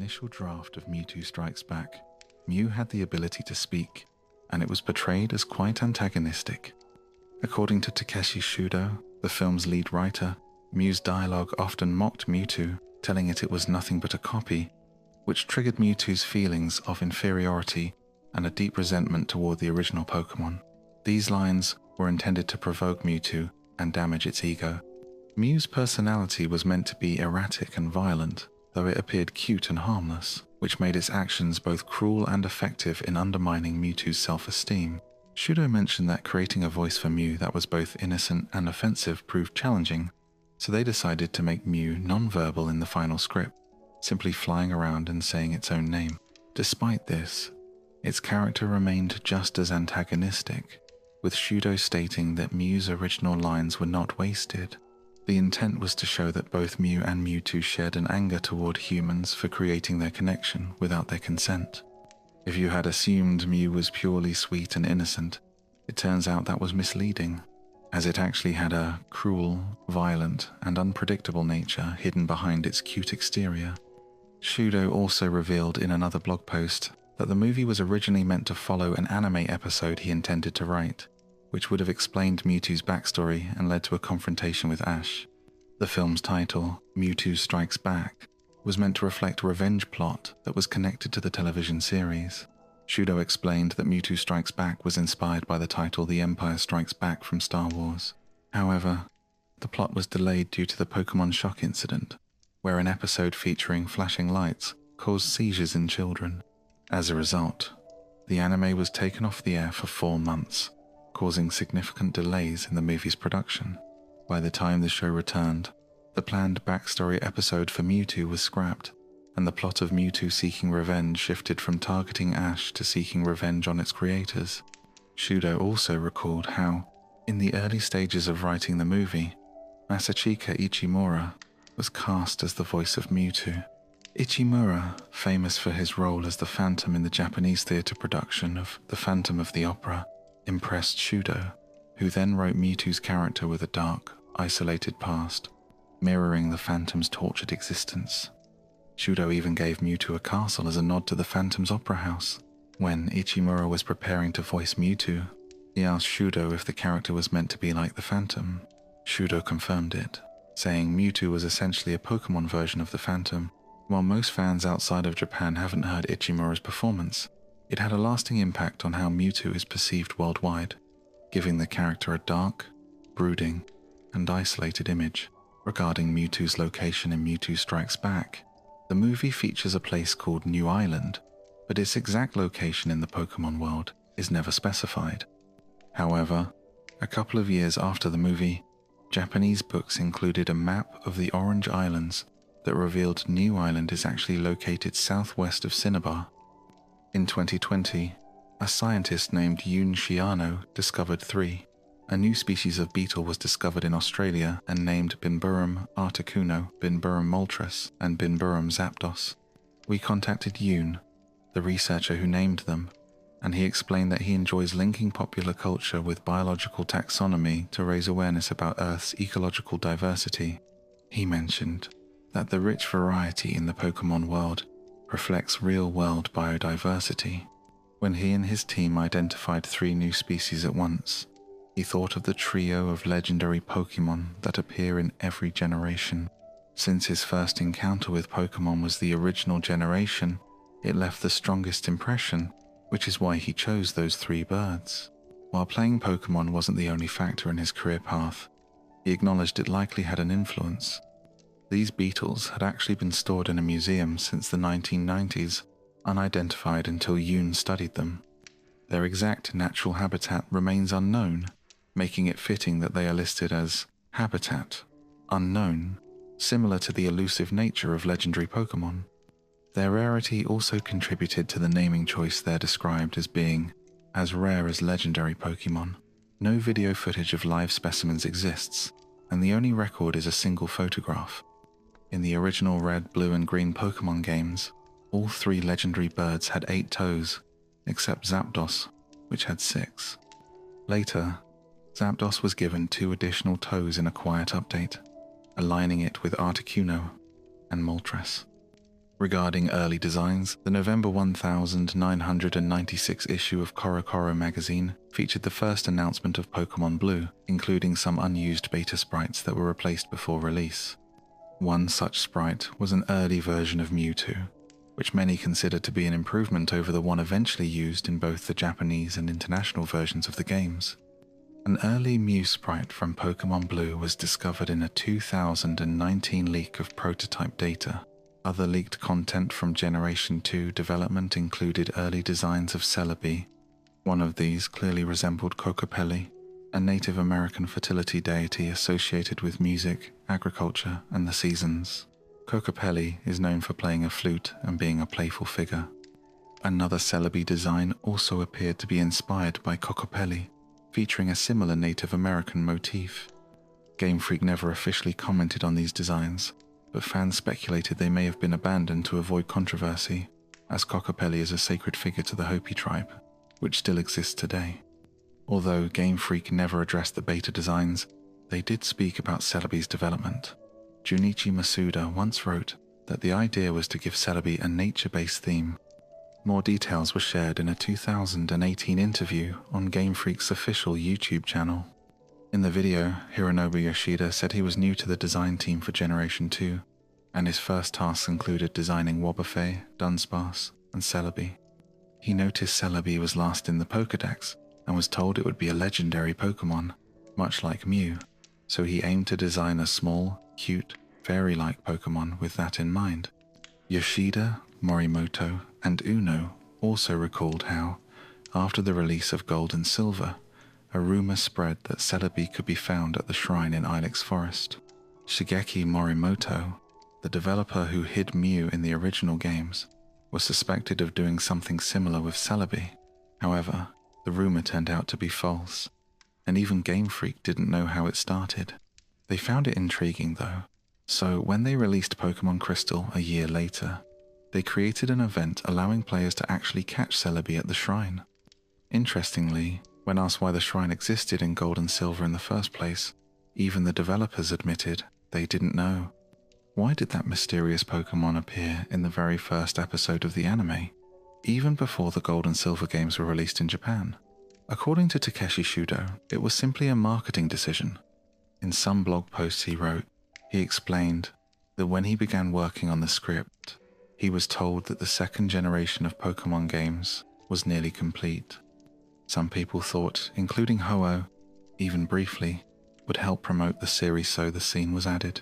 initial draft of Mewtwo Strikes Back, Mew had the ability to speak, and it was portrayed as quite antagonistic. According to Takeshi Shudo, the film's lead writer, Mew's dialogue often mocked Mewtwo, telling it was nothing but a copy, which triggered Mewtwo's feelings of inferiority and a deep resentment toward the original Pokémon. These lines were intended to provoke Mewtwo and damage its ego. Mew's personality was meant to be erratic and violent, though it appeared cute and harmless, which made its actions both cruel and effective in undermining Mewtwo's self-esteem. Shudo mentioned that creating a voice for Mew that was both innocent and offensive proved challenging, so they decided to make Mew non-verbal in the final script, simply flying around and saying its own name. Despite this, its character remained just as antagonistic, with Shudo stating that Mew's original lines were not wasted. The intent was to show that both Mew and Mewtwo shared an anger toward humans for creating their connection without their consent. If you had assumed Mew was purely sweet and innocent, it turns out that was misleading, as it actually had a cruel, violent, and unpredictable nature hidden behind its cute exterior. Shudo also revealed in another blog post that the movie was originally meant to follow an anime episode he intended to write, which would have explained Mewtwo's backstory and led to a confrontation with Ash. The film's title, Mewtwo Strikes Back, was meant to reflect a revenge plot that was connected to the television series. Shudo explained that Mewtwo Strikes Back was inspired by the title The Empire Strikes Back from Star Wars. However, the plot was delayed due to the Pokémon shock incident, where an episode featuring flashing lights caused seizures in children. As a result, the anime was taken off the air for 4 months, causing significant delays in the movie's production. By the time the show returned, the planned backstory episode for Mewtwo was scrapped, and the plot of Mewtwo seeking revenge shifted from targeting Ash to seeking revenge on its creators. Shudo also recalled how, in the early stages of writing the movie, Masachika Ichimura was cast as the voice of Mewtwo. Ichimura, famous for his role as the Phantom in the Japanese theatre production of The Phantom of the Opera, impressed Shudo, who then wrote Mewtwo's character with a dark, isolated past, mirroring the Phantom's tortured existence. Shudo even gave Mewtwo a castle as a nod to the Phantom's opera house. When Ichimura was preparing to voice Mewtwo, he asked Shudo if the character was meant to be like the Phantom. Shudo confirmed it, saying Mewtwo was essentially a Pokémon version of the Phantom. While most fans outside of Japan haven't heard Ichimura's performance, it had a lasting impact on how Mewtwo is perceived worldwide, giving the character a dark, brooding, and isolated image. Regarding Mewtwo's location in Mewtwo Strikes Back, the movie features a place called New Island, but its exact location in the Pokémon world is never specified. However, a couple of years after the movie, Japanese books included a map of the Orange Islands that revealed New Island is actually located southwest of Cinnabar. In 2020, a scientist named Yoon Shiano discovered 3. A new species of beetle was discovered in Australia and named Binburum articuno, Binburum moltres, and Binburum zapdos. We contacted Yoon, the researcher who named them, and he explained that he enjoys linking popular culture with biological taxonomy to raise awareness about Earth's ecological diversity. He mentioned that the rich variety in the Pokémon world reflects real-world biodiversity. When he and his team identified 3 new species at once, he thought of the trio of legendary Pokémon that appear in every generation. Since his first encounter with Pokémon was the original generation, it left the strongest impression, which is why he chose those 3 birds. While playing Pokémon wasn't the only factor in his career path, he acknowledged it likely had an influence. These beetles had actually been stored in a museum since the 1990s, unidentified until Yoon studied them. Their exact natural habitat remains unknown, making it fitting that they are listed as habitat unknown, similar to the elusive nature of legendary Pokémon. Their rarity also contributed to the naming choice they're described as being as rare as legendary Pokémon. No video footage of live specimens exists, and the only record is a single photograph. In the original red, blue, and green Pokémon games, all 3 legendary birds had 8 toes, except Zapdos, which had 6. Later, Zapdos was given 2 additional toes in a quiet update, aligning it with Articuno and Moltres. Regarding early designs, the November 1996 issue of CoroCoro magazine featured the first announcement of Pokémon Blue, including some unused beta sprites that were replaced before release. One such sprite was an early version of Mewtwo, which many consider to be an improvement over the one eventually used in both the Japanese and international versions of the games. An early Mew sprite from Pokémon Blue was discovered in a 2019 leak of prototype data. Other leaked content from Generation 2 development included early designs of Celebi. One of these clearly resembled Kokopelli, a Native American fertility deity associated with music, agriculture, and the seasons. Kokopelli is known for playing a flute and being a playful figure. Another Celebi design also appeared to be inspired by Kokopelli, featuring a similar Native American motif. Game Freak never officially commented on these designs, but fans speculated they may have been abandoned to avoid controversy, as Kokopelli is a sacred figure to the Hopi tribe, which still exists today. Although Game Freak never addressed the beta designs, they did speak about Celebi's development. Junichi Masuda once wrote that the idea was to give Celebi a nature-based theme. More details were shared in a 2018 interview on Game Freak's official YouTube channel. In the video, Hironobu Yoshida said he was new to the design team for Generation 2, and his first tasks included designing Wobbuffet, Dunsparce, and Celebi. He noticed Celebi was last in the Pokédex and was told it would be a legendary Pokémon, much like Mew, so he aimed to design a small, cute, fairy-like Pokémon with that in mind. Yoshida, Morimoto, and Uno also recalled how, after the release of Gold and Silver, a rumor spread that Celebi could be found at the shrine in Ilex Forest. Shigeki Morimoto, the developer who hid Mew in the original games, was suspected of doing something similar with Celebi. However, the rumor turned out to be false, and even Game Freak didn't know how it started. They found it intriguing though, so when they released Pokémon Crystal a year later, they created an event allowing players to actually catch Celebi at the shrine. Interestingly, when asked why the shrine existed in Gold and Silver in the first place, even the developers admitted they didn't know. Why did that mysterious Pokémon appear in the very first episode of the anime, even before the Gold and Silver games were released in Japan? According to Takeshi Shudo, it was simply a marketing decision. In some blog posts he wrote, he explained that when he began working on the script, he was told that the second generation of Pokémon games was nearly complete. Some people thought including Ho-Oh, even briefly, would help promote the series, so the scene was added.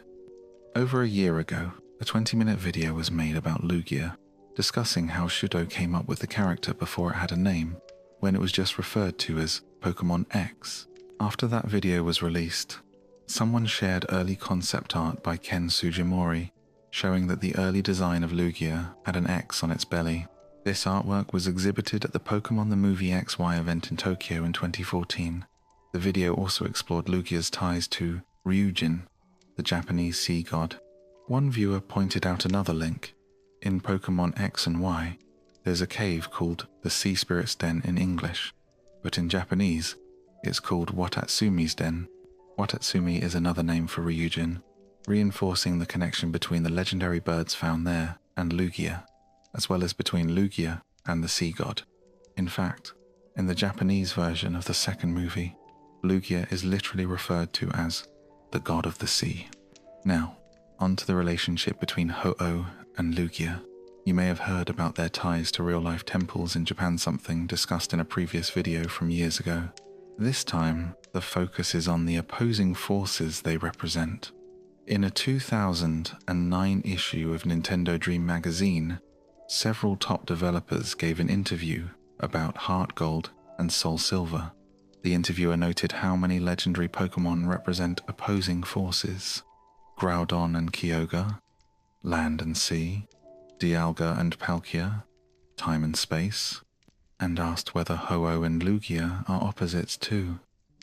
Over a year ago, a 20-minute video was made about Lugia, discussing how Shudo came up with the character before it had a name, when it was just referred to as Pokémon X. After that video was released, someone shared early concept art by Ken Sugimori, showing that the early design of Lugia had an X on its belly. This artwork was exhibited at the Pokémon the Movie XY event in Tokyo in 2014. The video also explored Lugia's ties to Ryujin, the Japanese sea god. One viewer pointed out another link. In Pokémon X and Y, there's a cave called the Sea Spirit's Den in English, but in Japanese, it's called Watatsumi's Den. Watatsumi is another name for Ryujin, reinforcing the connection between the legendary birds found there and Lugia, as well as between Lugia and the sea god. In fact, in the Japanese version of the second movie, Lugia is literally referred to as the god of the sea. Now, on to the relationship between Ho-Oh and Lugia. You may have heard about their ties to real-life temples in Japan, something discussed in a previous video from years ago. This time, the focus is on the opposing forces they represent. In a 2009 issue of Nintendo Dream magazine, several top developers gave an interview about Heart Gold and Soul Silver. The interviewer noted how many legendary Pokémon represent opposing forces: Groudon and Kyogre, Land and Sea, Dialga and Palkia, Time and Space, and asked whether Ho-Oh and Lugia are opposites too.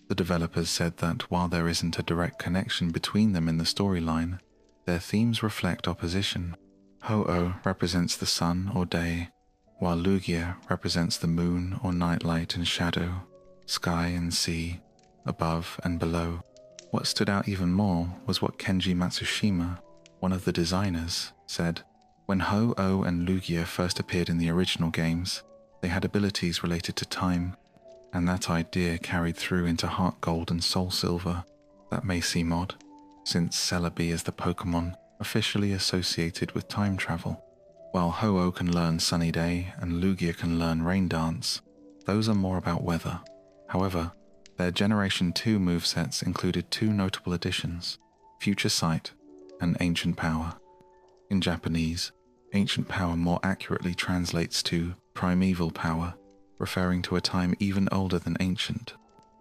The developers said that while there isn't a direct connection between them in the storyline, their themes reflect opposition. Ho-Oh represents the sun or day, while Lugia represents the moon or nightlight and shadow, sky and sea, above and below. What stood out even more was what Kenji Matsushima, one of the designers, said: When Ho-Oh and Lugia first appeared in the original games, they had abilities related to time, and that idea carried through into Heart Gold and Soul Silver. That may seem odd, since Celebi is the Pokémon officially associated with time travel. While Ho-Oh can learn Sunny Day and Lugia can learn Rain Dance, those are more about weather. However, their Generation 2 movesets included two notable additions, Future Sight and Ancient Power. In Japanese, Ancient Power more accurately translates to Primeval Power, referring to a time even older than Ancient.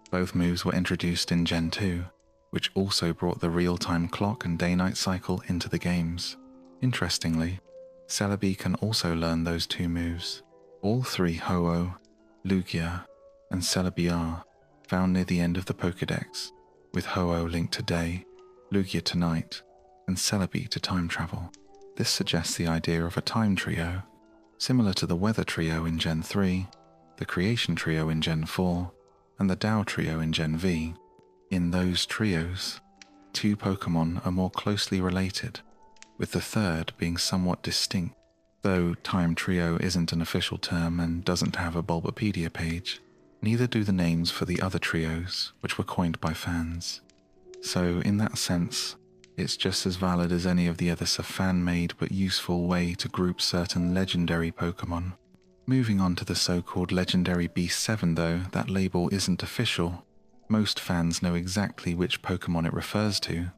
Both moves were introduced in Gen 2, which also brought the real-time clock and day-night cycle into the games. Interestingly, Celebi can also learn those two moves. All three Ho-Oh, Lugia, and Celebi are found near the end of the Pokédex, with Ho-Oh linked to day, Lugia to night, and Celebi to time travel. This suggests the idea of a time trio, similar to the Weather Trio in Gen 3, the Creation Trio in Gen 4, and the Tao Trio in Gen V. In those trios, two Pokémon are more closely related, with the third being somewhat distinct. Though Time Trio isn't an official term and doesn't have a Bulbapedia page, neither do the names for the other trios, which were coined by fans. So in that sense, it's just as valid as any of the others a fan-made but useful way to group certain legendary Pokémon. Moving on to the so-called Legendary Beast 7 though, that label isn't official. Most fans know exactly which Pokémon it refers to.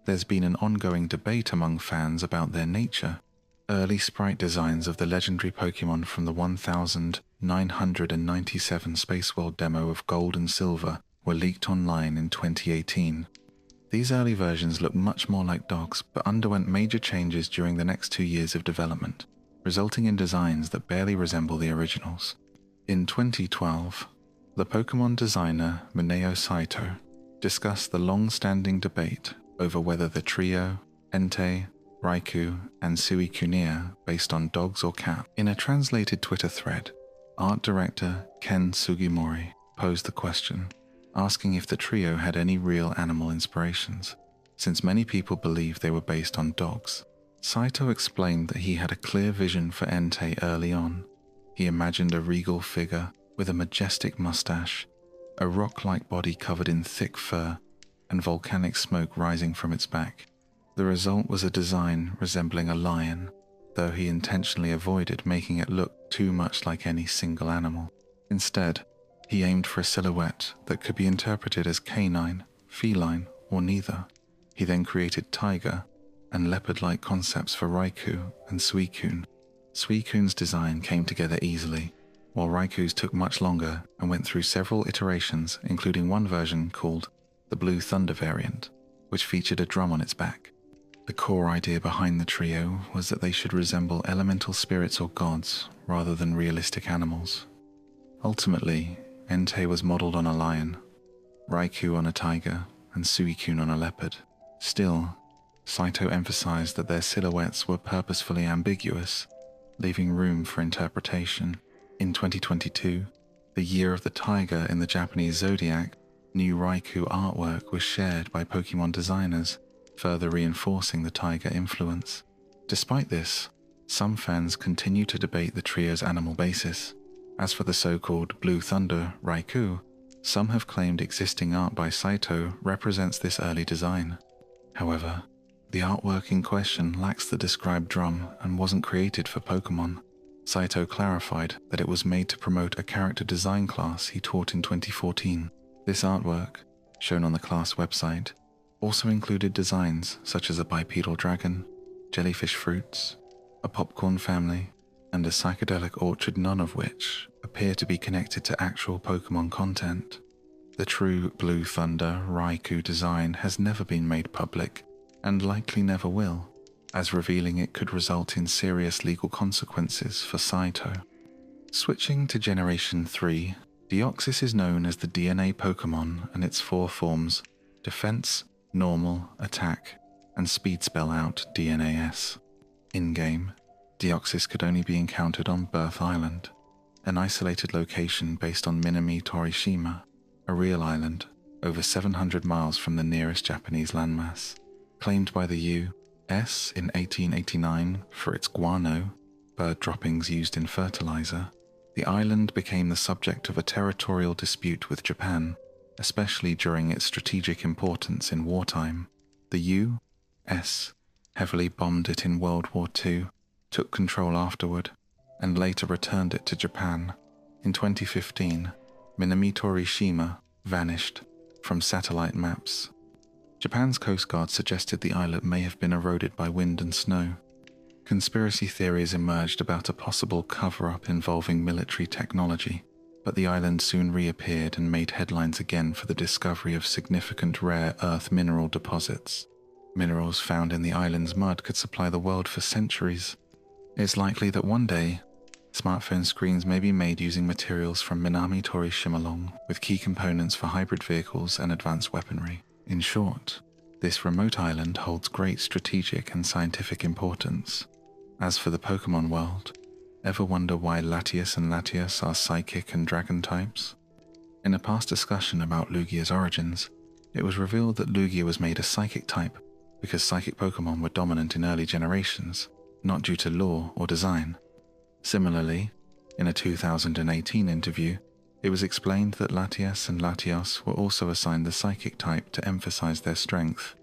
There's been an ongoing debate among fans about their nature. Early sprite designs of the legendary Pokémon from the 1997 Space World demo of Gold and Silver were leaked online in 2018. These early versions looked much more like dogs, but underwent major changes during the next 2 years of development, resulting in designs that barely resemble the originals. In 2012, the Pokémon designer Mineo Saito discussed the long-standing debate over whether the trio, Entei, Raikou, and Suicune based on dogs or cats. In a translated Twitter thread, art director Ken Sugimori posed the question, asking if the trio had any real animal inspirations, since many people believe they were based on dogs. Saito explained that he had a clear vision for Entei early on. He imagined a regal figure with a majestic mustache, a rock-like body covered in thick fur, and volcanic smoke rising from its back. The result was a design resembling a lion, though he intentionally avoided making it look too much like any single animal. Instead, he aimed for a silhouette that could be interpreted as canine, feline, or neither. He then created tiger and leopard-like concepts for Raikou and Suicune. Suicune's design came together easily, while Raikou's took much longer and went through several iterations, including one version called the Blue Thunder variant, which featured a drum on its back. The core idea behind the trio was that they should resemble elemental spirits or gods rather than realistic animals. Ultimately, Entei was modeled on a lion, Raikou on a tiger, and Suicune on a leopard. Still, Saito emphasized that their silhouettes were purposefully ambiguous, leaving room for interpretation. In 2022, the year of the tiger in the Japanese zodiac, new Raikou artwork was shared by Pokémon designers, further reinforcing the tiger influence. Despite this, some fans continue to debate the trio's animal basis. As for the so-called Blue Thunder Raikou, some have claimed existing art by Saito represents this early design. However, the artwork in question lacks the described drum and wasn't created for Pokémon. Saito clarified that it was made to promote a character design class he taught in 2014. This artwork, shown on the class website, also included designs such as a bipedal dragon, jellyfish fruits, a popcorn family, and a psychedelic orchard, none of which appear to be connected to actual Pokémon content. The true Blue Thunder Raikou design has never been made public, and likely never will, as revealing it could result in serious legal consequences for Saito. Switching to Generation 3, Deoxys is known as the DNA Pokémon and its 4 forms, Defense, Normal, Attack, and Speed spell out DNAS. In-game, Deoxys could only be encountered on Birth Island, an isolated location based on Minami Torishima, a real island over 700 miles from the nearest Japanese landmass. Claimed by the U, S in 1889 for its guano, bird droppings used in fertilizer, the island became the subject of a territorial dispute with Japan, especially during its strategic importance in wartime. The U.S. heavily bombed it in World War II, took control afterward, and later returned it to Japan. In 2015, Minamitorishima vanished from satellite maps. Japan's Coast Guard suggested the islet may have been eroded by wind and snow. Conspiracy theories emerged about a possible cover-up involving military technology, but the island soon reappeared and made headlines again for the discovery of significant rare earth mineral deposits. Minerals found in the island's mud could supply the world for centuries. It's likely that one day, smartphone screens may be made using materials from Minamitorishima with key components for hybrid vehicles and advanced weaponry. In short, this remote island holds great strategic and scientific importance. As for the Pokémon world, ever wonder why Latias and Latias are psychic and dragon types? In a past discussion about Lugia's origins, it was revealed that Lugia was made a psychic type because psychic Pokémon were dominant in early generations, not due to lore or design. Similarly, in a 2018 interview, it was explained that Latias and Latios were also assigned the psychic type to emphasize their strength.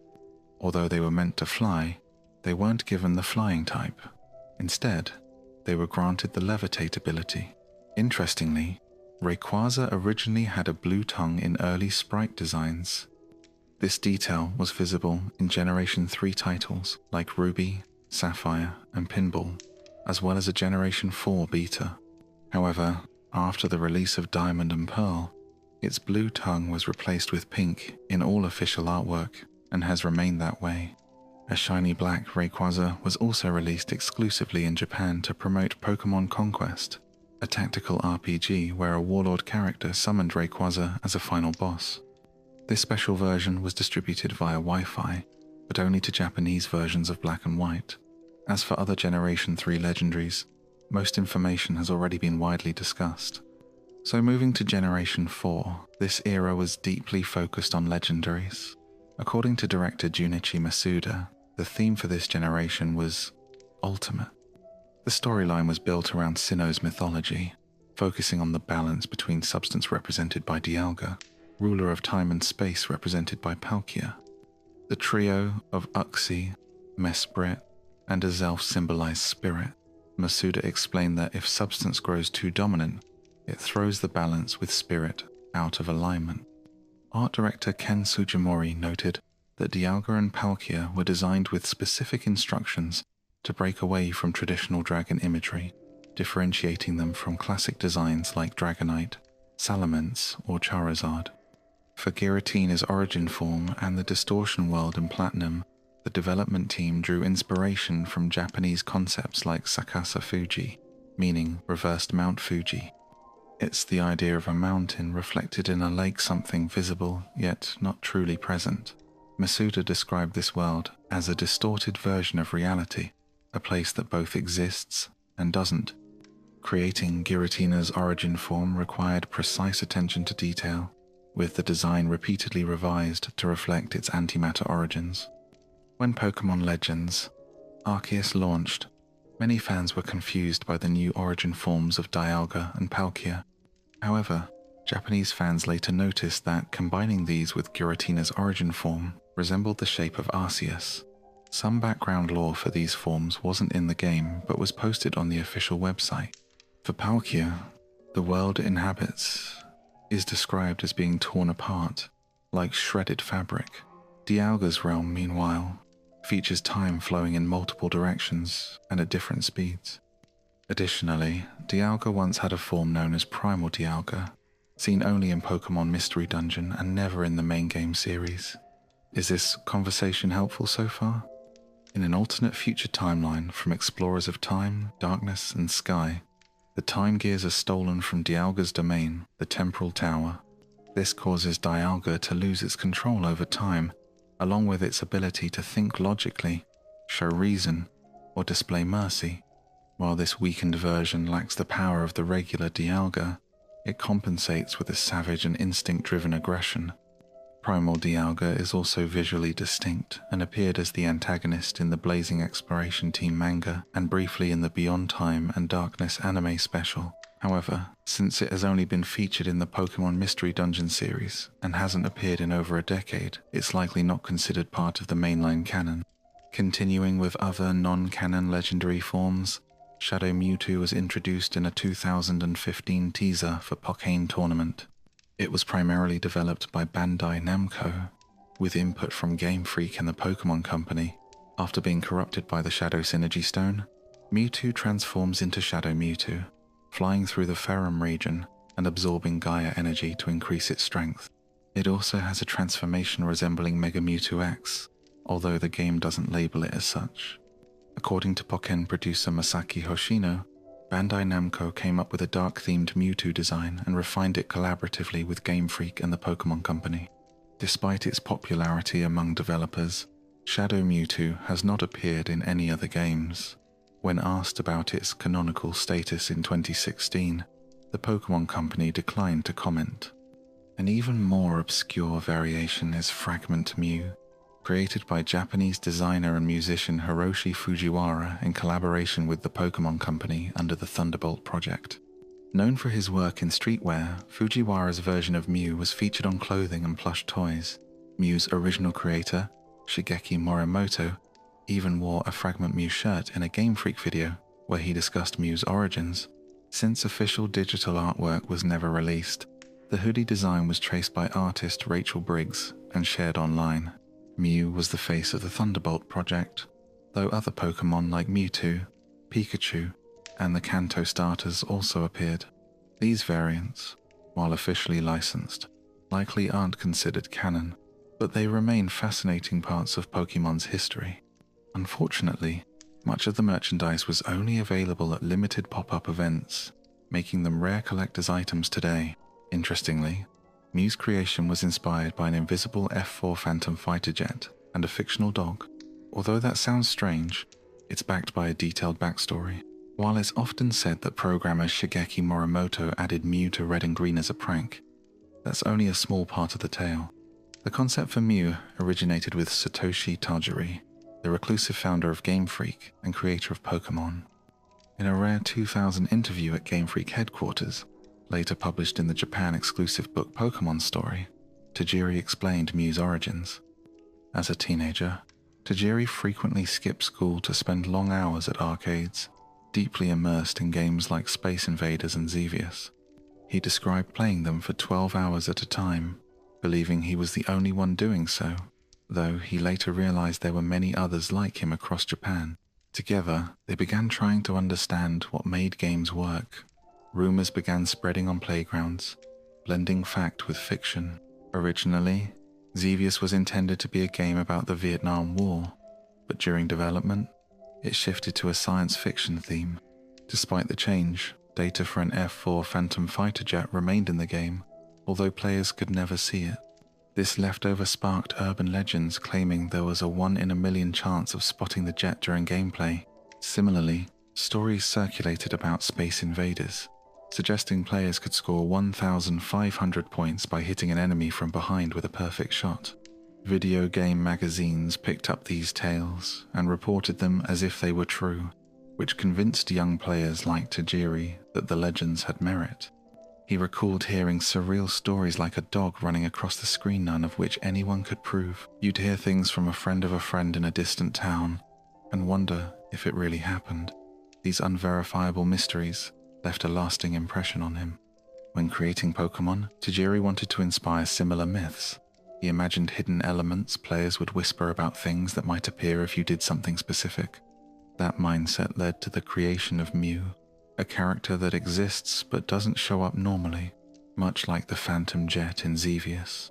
Although they were meant to fly, they weren't given the flying type. Instead, they were granted the levitate ability. Interestingly, Rayquaza originally had a blue tongue in early sprite designs. This detail was visible in Generation 3 titles like Ruby, Sapphire, and Pinball, as well as a Generation 4 beta. However, after the release of Diamond and Pearl, its blue tongue was replaced with pink in all official artwork and has remained that way. A shiny black Rayquaza was also released exclusively in Japan to promote Pokémon Conquest, a tactical RPG where a warlord character summoned Rayquaza as a final boss. This special version was distributed via Wi-Fi, but only to Japanese versions of Black and White. As for other Generation 3 legendaries, most information has already been widely discussed. So moving to Generation 4, this era was deeply focused on legendaries. According to director Junichi Masuda, the theme for this generation was ultimate. The storyline was built around Sinnoh's mythology, focusing on the balance between substance represented by Dialga, ruler of time and space represented by Palkia. The trio of Uxie, Mesprit, and Azelf symbolized spirit. Masuda explained that if substance grows too dominant, it throws the balance with spirit out of alignment. Art director Ken Sugimori noted that Dialga and Palkia were designed with specific instructions to break away from traditional dragon imagery, differentiating them from classic designs like Dragonite, Salamence, or Charizard. For Giratina's origin form and the distortion world in Platinum, the development team drew inspiration from Japanese concepts like Sakasa Fuji, meaning reversed Mount Fuji. It's the idea of a mountain reflected in a lake, something visible yet not truly present. Masuda described this world as a distorted version of reality, a place that both exists and doesn't. Creating Giratina's origin form required precise attention to detail, with the design repeatedly revised to reflect its antimatter origins. When Pokémon Legends Arceus launched, many fans were confused by the new origin forms of Dialga and Palkia. However, Japanese fans later noticed that combining these with Giratina's origin form resembled the shape of Arceus. Some background lore for these forms wasn't in the game but was posted on the official website. For Palkia, the world it inhabits is described as being torn apart, like shredded fabric. Dialga's realm, meanwhile, features time flowing in multiple directions and at different speeds. Additionally, Dialga once had a form known as Primal Dialga, seen only in Pokémon Mystery Dungeon and never in the main game series. Is this conversation helpful so far? In an alternate future timeline from Explorers of Time, Darkness, and Sky, the time gears are stolen from Dialga's domain, the Temporal Tower. This causes Dialga to lose its control over time, along with its ability to think logically, show reason, or display mercy. While this weakened version lacks the power of the regular Dialga, it compensates with a savage and instinct-driven aggression. Primal Dialga is also visually distinct and appeared as the antagonist in the Blazing Exploration Team manga and briefly in the Beyond Time and Darkness anime special. However, since it has only been featured in the Pokémon Mystery Dungeon series and hasn't appeared in over a decade, it's likely not considered part of the mainline canon. Continuing with other non-canon legendary forms, Shadow Mewtwo was introduced in a 2015 teaser for Pokémon Tournament. It was primarily developed by Bandai Namco, with input from Game Freak and the Pokémon Company. After being corrupted by the Shadow Synergy Stone, Mewtwo transforms into Shadow Mewtwo, flying through the Ferrum region and absorbing Gaia energy to increase its strength. It also has a transformation resembling Mega Mewtwo X, although the game doesn't label it as such. According to Pokken producer Masaki Hoshino, Bandai Namco came up with a dark-themed Mewtwo design and refined it collaboratively with Game Freak and the Pokémon Company. Despite its popularity among developers, Shadow Mewtwo has not appeared in any other games. When asked about its canonical status in 2016, the Pokémon Company declined to comment. An even more obscure variation is Fragment Mew, created by Japanese designer and musician Hiroshi Fujiwara in collaboration with the Pokémon Company under the Thunderbolt project. Known for his work in streetwear, Fujiwara's version of Mew was featured on clothing and plush toys. Mew's original creator, Shigeki Morimoto, even wore a Fragment Mew shirt in a Game Freak video where he discussed Mew's origins. Since official digital artwork was never released, the hoodie design was traced by artist Rachel Briggs and shared online. Mew was the face of the Thunderbolt project, though other Pokémon like Mewtwo, Pikachu, and the Kanto starters also appeared. These variants, while officially licensed, likely aren't considered canon, but they remain fascinating parts of Pokémon's history. Unfortunately, much of the merchandise was only available at limited pop-up events, making them rare collector's items today. Interestingly, Mew's creation was inspired by an invisible F4 Phantom fighter jet and a fictional dog. Although that sounds strange, it's backed by a detailed backstory. While it's often said that programmer Shigeki Morimoto added Mew to Red and Green as a prank, that's only a small part of the tale. The concept for Mew originated with Satoshi Tajiri, the reclusive founder of Game Freak and creator of Pokémon. In a rare 2000 interview at Game Freak headquarters, later published in the Japan-exclusive book Pokémon Story, Tajiri explained Mew's origins. As a teenager, Tajiri frequently skipped school to spend long hours at arcades, deeply immersed in games like Space Invaders and Xevious. He described playing them for 12 hours at a time, believing he was the only one doing so, though he later realized there were many others like him across Japan. Together, they began trying to understand what made games work. Rumors began spreading on playgrounds, blending fact with fiction. Originally, Xevious was intended to be a game about the Vietnam War, but during development, it shifted to a science fiction theme. Despite the change, data for an F4 Phantom fighter jet remained in the game, although players could never see it. This leftover sparked urban legends claiming there was a 1 in a million chance of spotting the jet during gameplay. Similarly, stories circulated about Space Invaders, suggesting players could score 1,500 points by hitting an enemy from behind with a perfect shot. Video game magazines picked up these tales and reported them as if they were true, which convinced young players like Tajiri that the legends had merit. He recalled hearing surreal stories like a dog running across the screen, none of which anyone could prove. You'd hear things from a friend of a friend in a distant town and wonder if it really happened. These unverifiable mysteries left a lasting impression on him. When creating Pokémon, Tajiri wanted to inspire similar myths. He imagined hidden elements players would whisper about things that might appear if you did something specific. That mindset led to the creation of Mew, a character that exists but doesn't show up normally, much like the Phantom Jet in Xevious.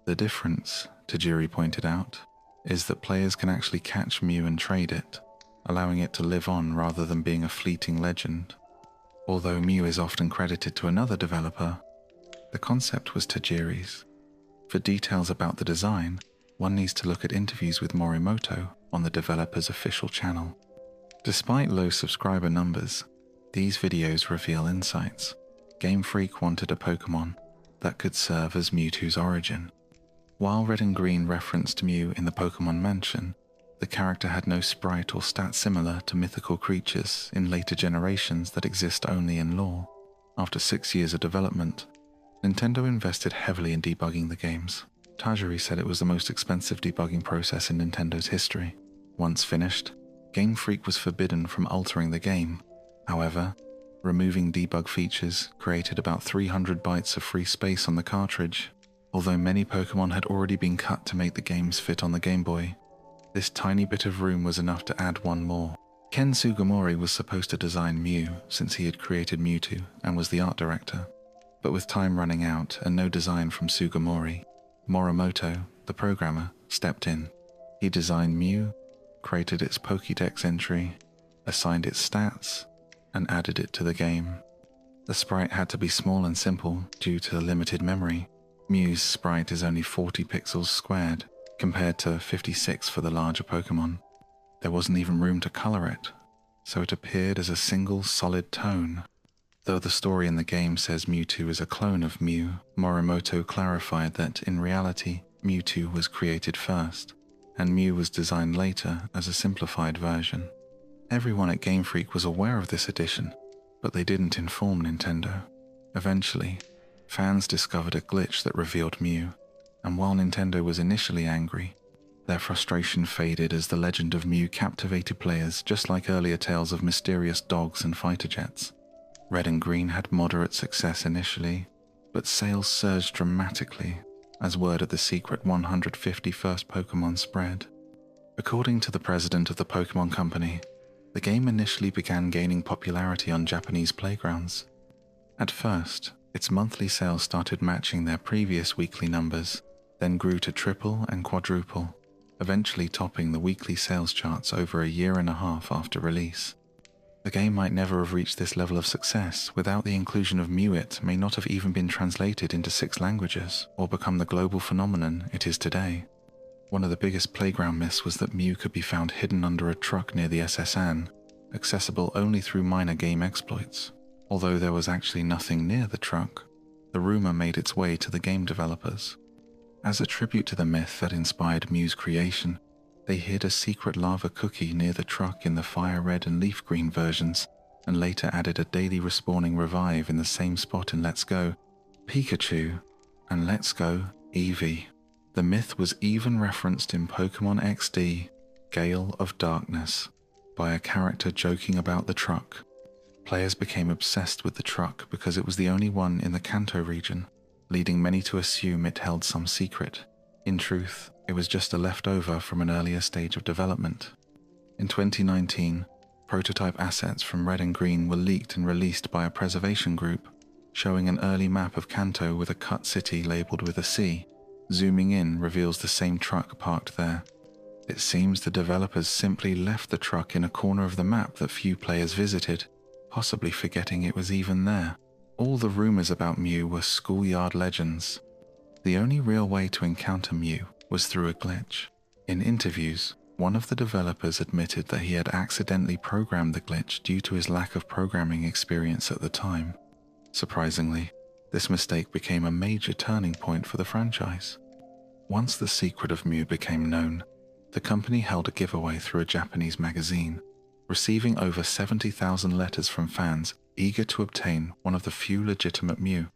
The difference, Tajiri pointed out, is that players can actually catch Mew and trade it, allowing it to live on rather than being a fleeting legend. Although Mew is often credited to another developer, the concept was Tajiri's. For details about the design, one needs to look at interviews with Morimoto on the developer's official channel. Despite low subscriber numbers, these videos reveal insights. Game Freak wanted a Pokémon that could serve as Mewtwo's origin. While Red and Green referenced Mew in the Pokémon Mansion, the character had no sprite or stat similar to mythical creatures in later generations that exist only in lore. After 6 years of development, Nintendo invested heavily in debugging the games. Tajiri said it was the most expensive debugging process in Nintendo's history. Once finished, Game Freak was forbidden from altering the game. However, removing debug features created about 300 bytes of free space on the cartridge. Although many Pokémon had already been cut to make the games fit on the Game Boy, this tiny bit of room was enough to add one more. Ken Sugimori was supposed to design Mew since he had created Mewtwo and was the art director. But with time running out and no design from Sugimori, Morimoto, the programmer, stepped in. He designed Mew, created its Pokédex entry, assigned its stats, and added it to the game. The sprite had to be small and simple due to limited memory. Mew's sprite is only 40 pixels squared, compared to 56 for the larger Pokémon. There wasn't even room to color it, so it appeared as a single solid tone. Though the story in the game says Mewtwo is a clone of Mew, Morimoto clarified that in reality, Mewtwo was created first, and Mew was designed later as a simplified version. Everyone at Game Freak was aware of this addition, but they didn't inform Nintendo. Eventually, fans discovered a glitch that revealed Mew, and while Nintendo was initially angry, their frustration faded as the legend of Mew captivated players just like earlier tales of mysterious dogs and fighter jets. Red and Green had moderate success initially, but sales surged dramatically as word of the secret 151st Pokémon spread. According to the president of the Pokémon Company, the game initially began gaining popularity on Japanese playgrounds. At first, its monthly sales started matching their previous weekly numbers, then grew to triple and quadruple, eventually topping the weekly sales charts over a year and a half after release. The game might never have reached this level of success without the inclusion of Mew. It may not have even been translated into 6 languages or become the global phenomenon it is today. One of the biggest playground myths was that Mew could be found hidden under a truck near the SS Anne, accessible only through minor game exploits. Although there was actually nothing near the truck, the rumor made its way to the game developers. As a tribute to the myth that inspired Mew's creation, they hid a secret lava cookie near the truck in the fire red and leaf green versions, and later added a daily respawning revive in the same spot in Let's Go Pikachu and Let's Go Eevee. The myth was even referenced in Pokémon XD Gale of Darkness by a character joking about the truck. Players became obsessed with the truck because it was the only one in the Kanto region, leading many to assume it held some secret. In truth, it was just a leftover from an earlier stage of development. In 2019, prototype assets from Red and Green were leaked and released by a preservation group, showing an early map of Kanto with a cut city labeled with a C. Zooming in reveals the same truck parked there. It seems the developers simply left the truck in a corner of the map that few players visited, possibly forgetting it was even there. All the rumors about Mew were schoolyard legends. The only real way to encounter Mew was through a glitch. In interviews, one of the developers admitted that he had accidentally programmed the glitch due to his lack of programming experience at the time. Surprisingly, this mistake became a major turning point for the franchise. Once the secret of Mew became known, the company held a giveaway through a Japanese magazine, receiving over 70,000 letters from fans eager to obtain one of the few legitimate Mew.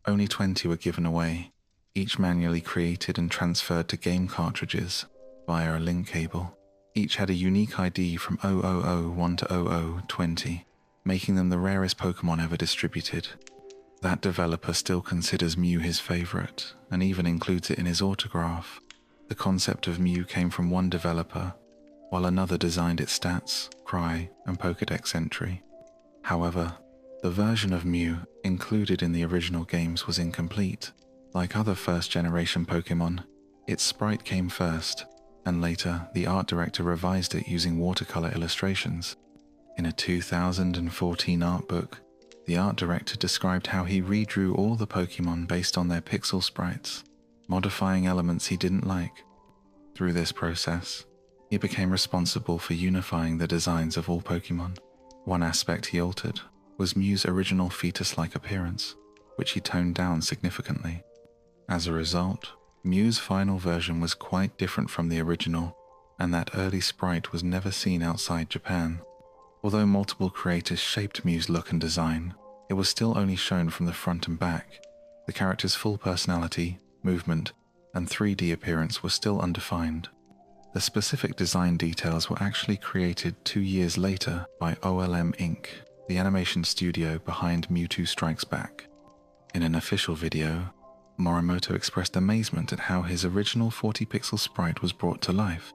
Only 20 were given away, each manually created and transferred to game cartridges via a link cable. Each had a unique ID from 0001 to 0020, making them the rarest Pokémon ever distributed. That developer still considers Mew his favorite, and even includes it in his autograph. The concept of Mew came from one developer, while another designed its stats, cry, and Pokédex entry. However, the version of Mew included in the original games was incomplete. Like other first-generation Pokémon, its sprite came first, and later the art director revised it using watercolor illustrations. In a 2014 art book, the art director described how he redrew all the Pokémon based on their pixel sprites, modifying elements he didn't like. Through this process, he became responsible for unifying the designs of all Pokémon. One aspect he altered was Mew's original fetus-like appearance, which he toned down significantly. As a result, Mew's final version was quite different from the original, and that early sprite was never seen outside Japan. Although multiple creators shaped Mew's look and design, it was still only shown from the front and back. The character's full personality, movement, and 3D appearance were still undefined. The specific design details were actually created 2 years later by OLM Inc., the animation studio behind Mewtwo Strikes Back. In an official video, Morimoto expressed amazement at how his original 40-pixel sprite was brought to life.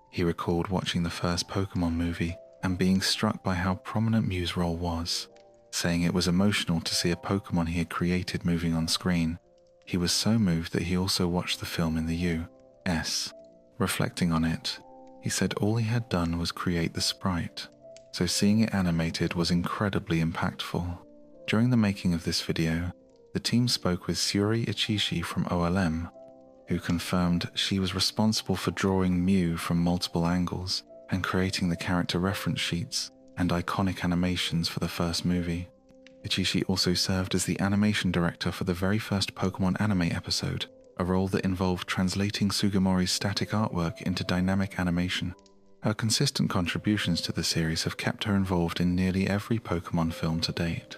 He recalled watching the first Pokémon movie and being struck by how prominent Mew's role was, saying it was emotional to see a Pokémon he had created moving on screen. He was so moved that he also watched the film in the US. Reflecting on it, he said all he had done was create the sprite, so seeing it animated was incredibly impactful. During the making of this video, the team spoke with Suri Ichishi from OLM, who confirmed she was responsible for drawing Mew from multiple angles and creating the character reference sheets and iconic animations for the first movie. Ichishi also served as the animation director for the very first Pokémon anime episode, a role that involved translating Sugimori's static artwork into dynamic animation. Her consistent contributions to the series have kept her involved in nearly every Pokémon film to date.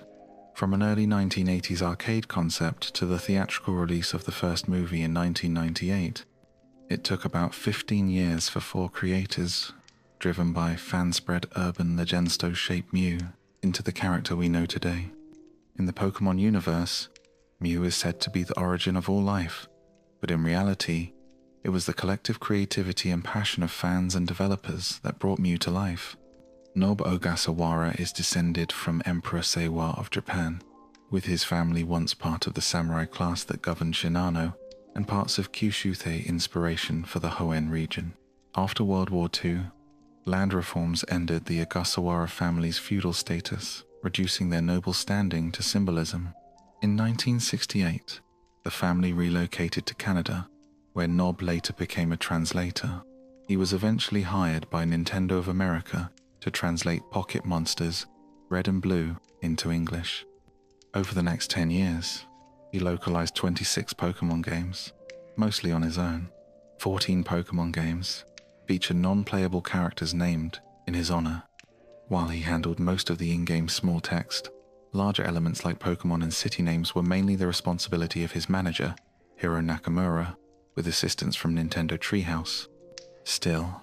From an early 1980s arcade concept to the theatrical release of the first movie in 1998, it took about 15 years for 4 creators, driven by fan-spread urban legends to shape Mew into the character we know today. In the Pokémon universe, Mew is said to be the origin of all life, but in reality, it was the collective creativity and passion of fans and developers that brought Mew to life. Nob Ogasawara is descended from Emperor Seiwa of Japan, with his family once part of the samurai class that governed Shinano and parts of Kyushu inspiration for the Hoenn region. After World War II, land reforms ended the Ogasawara family's feudal status, reducing their noble standing to symbolism. In 1968, the family relocated to Canada, where Nob later became a translator. He was eventually hired by Nintendo of America to translate Pocket Monsters, Red and Blue, into English. Over the next 10 years, he localized 26 Pokémon games, mostly on his own. 14 Pokémon games feature non-playable characters named in his honor. While he handled most of the in-game small text, larger elements like Pokémon and city names were mainly the responsibility of his manager, Hiro Nakamura, with assistance from Nintendo Treehouse. Still,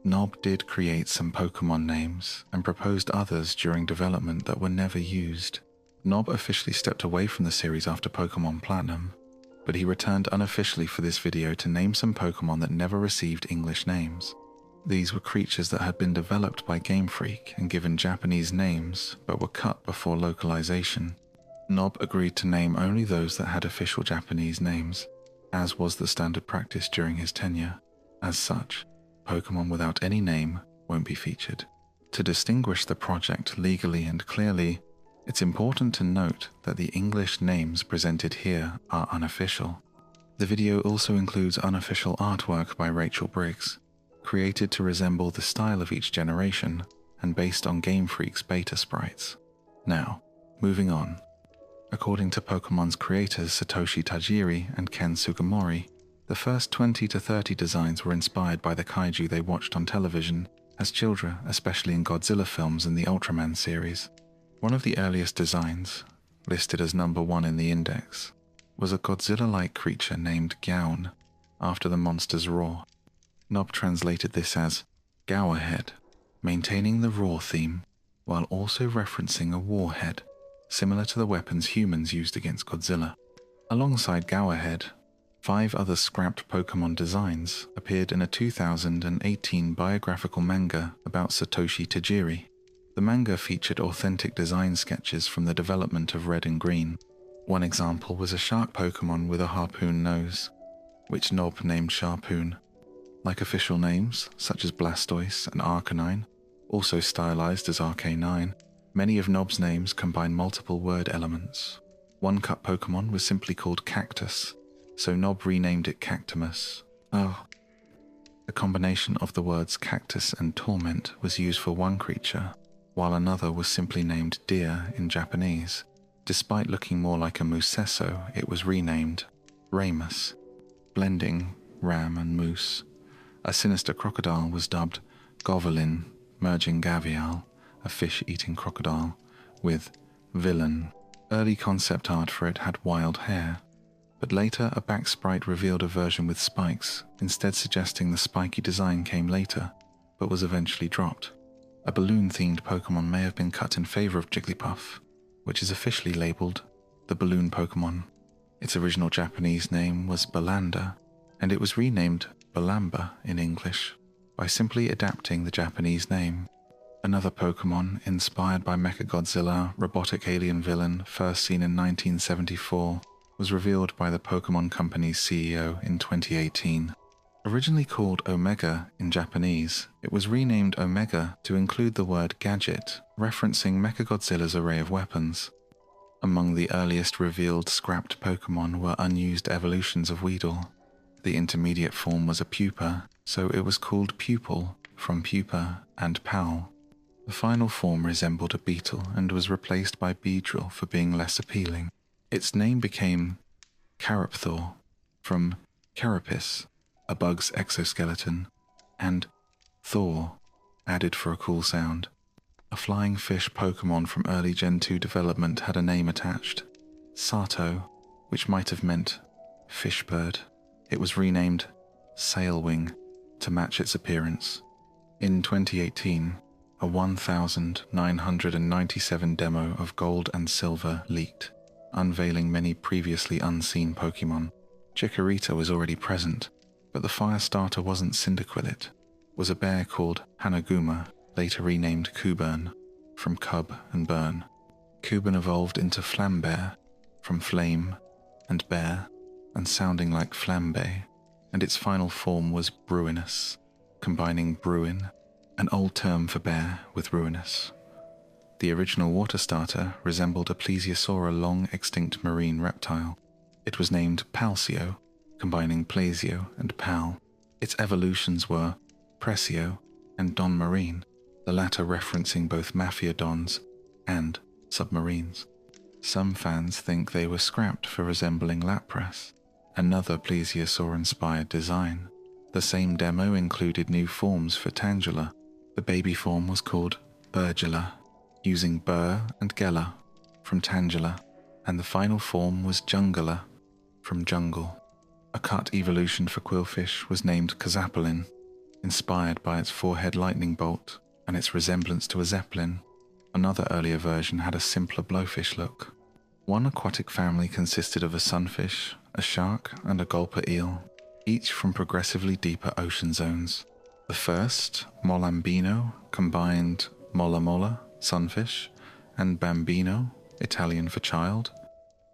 Nob did create some Pokémon names and proposed others during development that were never used. Nob officially stepped away from the series after Pokémon Platinum, but he returned unofficially for this video to name some Pokémon that never received English names. These were creatures that had been developed by Game Freak and given Japanese names, but were cut before localization. Nob agreed to name only those that had official Japanese names, as was the standard practice during his tenure. As such, Pokémon without any name won't be featured. To distinguish the project legally and clearly, it's important to note that the English names presented here are unofficial. The video also includes unofficial artwork by Rachel Briggs, created to resemble the style of each generation and based on Game Freak's beta sprites. Now, moving on. According to Pokémon's creators Satoshi Tajiri and Ken Sugimori, the first 20 to 30 designs were inspired by the kaiju they watched on television as children, especially in Godzilla films and the Ultraman series. One of the earliest designs, listed as number 1 in the index, was a Godzilla-like creature named Gaon, after the monster's roar. Nob translated this as Gowerhead, maintaining the roar theme while also referencing a warhead, similar to the weapons humans used against Godzilla. Alongside Gowerhead, 5 other scrapped Pokémon designs appeared in a 2018 biographical manga about Satoshi Tajiri. The manga featured authentic design sketches from the development of Red and Green. One example was a shark Pokémon with a harpoon nose, which Nob named Sharpoon. Like official names, such as Blastoise and Arcanine, also stylized as Arcanine, many of Nob's names combine multiple word elements. One cut Pokémon was simply called Cactus, so Nob renamed it Cactimus. The combination of the words cactus and torment was used for one creature, while another was simply named Deer in Japanese. Despite looking more like a Museso, it was renamed Ramus. blending ram and moose. A sinister crocodile was dubbed Govelin, merging Gavial, a fish-eating crocodile, with villain. Early concept art for it had wild hair, but later a back sprite revealed a version with spikes, instead suggesting the spiky design came later, but was eventually dropped. A balloon-themed Pokémon may have been cut in favor of Jigglypuff, which is officially labeled the Balloon Pokémon. Its original Japanese name was Balanda, and it was renamed Balamba in English by simply adapting the Japanese name. Another Pokémon, inspired by Mechagodzilla, robotic alien villain first seen in 1974, was revealed by the Pokémon Company's CEO in 2018. Originally called Omega in Japanese, it was renamed Omega to include the word gadget, referencing Mechagodzilla's array of weapons. Among the earliest revealed scrapped Pokémon were unused evolutions of Weedle. The intermediate form was a pupa, so it was called Pupil, from pupa and pal. The final form resembled a beetle and was replaced by Beedrill for being less appealing. Its name became Carapthor, from Carapace, a bug's exoskeleton, and Thor, added for a cool sound. A flying fish Pokémon from early Gen 2 development had a name attached, Sato, which might have meant fishbird. It was renamed Sailwing to match its appearance. In 2018, a 1,997 demo of Gold and Silver leaked, unveiling many previously unseen Pokémon. Chikorita was already present, but the fire starter wasn't Cyndaquil, it was a bear called Hanaguma, later renamed Kuburn, from Cub and Burn. Kuburn evolved into Flambear, from Flame and Bear, and sounding like Flambe, and its final form was Bruinous, combining Bruin, an old term for bear, with Ruinous. The original water starter resembled a plesiosaur, long-extinct marine reptile. It was named Palsio, combining Plasio and Pal. Its evolutions were Presio and Don Marine, the latter referencing both mafia dons and submarines. Some fans think they were scrapped for resembling Lapras, another plesiosaur-inspired design. The same demo included new forms for Tangela. The baby form was called Burgula, using Burr and Galar from Tangela, and the final form was Jungler from Jungle. A cut evolution for Quillfish was named Kazapalin, inspired by its forehead lightning bolt and its resemblance to a zeppelin. Another earlier version had a simpler blowfish look. One aquatic family consisted of a sunfish, a shark, and a gulper eel, each from progressively deeper ocean zones. The first, Molambino, combined Molla Molla, sunfish, and Bambino, Italian for child.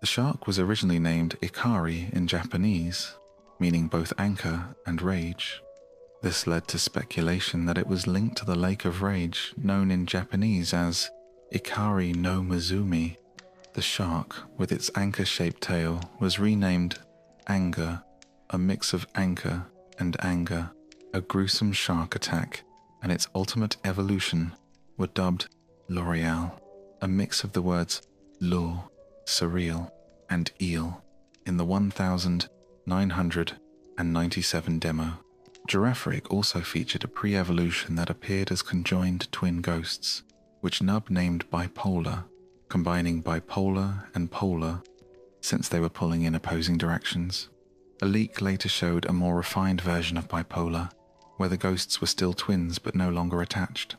The shark was originally named Ikari in Japanese, meaning both anchor and rage. This led to speculation that it was linked to the Lake of Rage, known in Japanese as Ikari no Mizumi. The shark, with its anchor-shaped tail, was renamed Anger, a mix of anchor and anger. A gruesome shark attack and its ultimate evolution were dubbed L'Oreal, a mix of the words lure, surreal, and eel, in the 1997 demo. Giraffaric also featured a pre-evolution that appeared as conjoined twin ghosts, which Nub named Bipolar, combining bipolar and polar, since they were pulling in opposing directions. A leak later showed a more refined version of Bipolar, where the ghosts were still twins but no longer attached.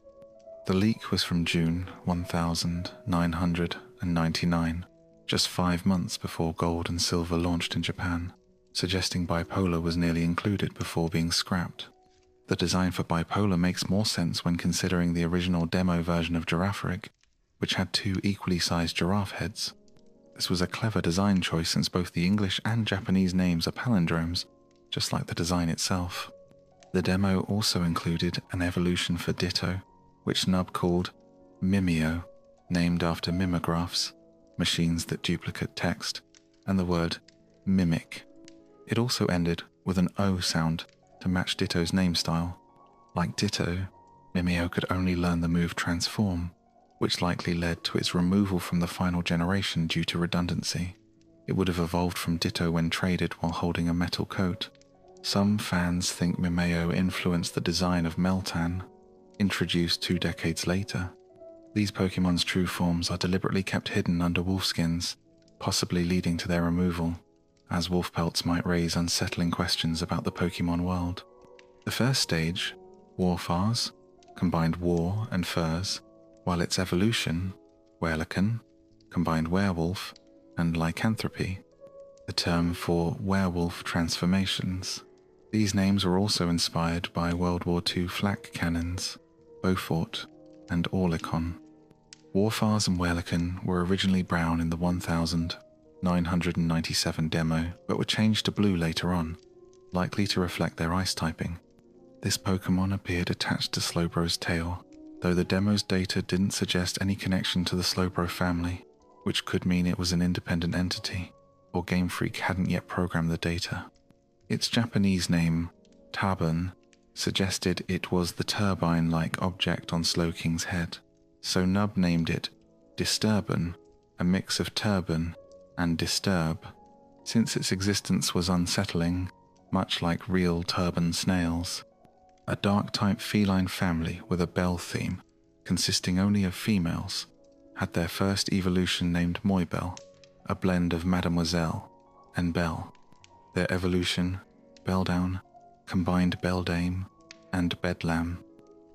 The leak was from June 1999, just 5 months before Gold and Silver launched in Japan, suggesting Bipolar was nearly included before being scrapped. The design for Bipolar makes more sense when considering the original demo version of Giraffaric, which had 2 equally sized giraffe heads. This was a clever design choice since both the English and Japanese names are palindromes, just like the design itself. The demo also included an evolution for Ditto, which Nub called Mimeo, named after mimeographs, machines that duplicate text, and the word mimic. It also ended with an O sound to match Ditto's name style. Like Ditto, Mimeo could only learn the move Transform, which likely led to its removal from the final generation due to redundancy. It would have evolved from Ditto when traded while holding a metal coat. Some fans think Mimeo influenced the design of Meltan, introduced 2 decades later. These Pokemon's true forms are deliberately kept hidden under wolfskins, possibly leading to their removal, as wolf pelts might raise unsettling questions about the Pokemon world. The first stage, Warfars, combined war and furs, while its evolution, Werlicon, combined werewolf and lycanthropy, the term for werewolf transformations. These names were also inspired by World War II flak cannons, Beaufort and Orlicon. Warfars and Werlicon were originally brown in the 1997 demo, but were changed to blue later on, likely to reflect their ice typing. This Pokemon appeared attached to Slowbro's tail, though the demo's data didn't suggest any connection to the Slowbro family, which could mean it was an independent entity, or Game Freak hadn't yet programmed the data. Its Japanese name, Tabun, suggested it was the turbine-like object on Slowking's head, so Nub named it Disturbin, a mix of turban and disturb, since its existence was unsettling, much like real turban snails. A dark-type feline family with a bell theme, consisting only of females, had their first evolution named Moybell, a blend of Mademoiselle and Belle. Their evolution, Beldown, combined Beldame and Bedlam.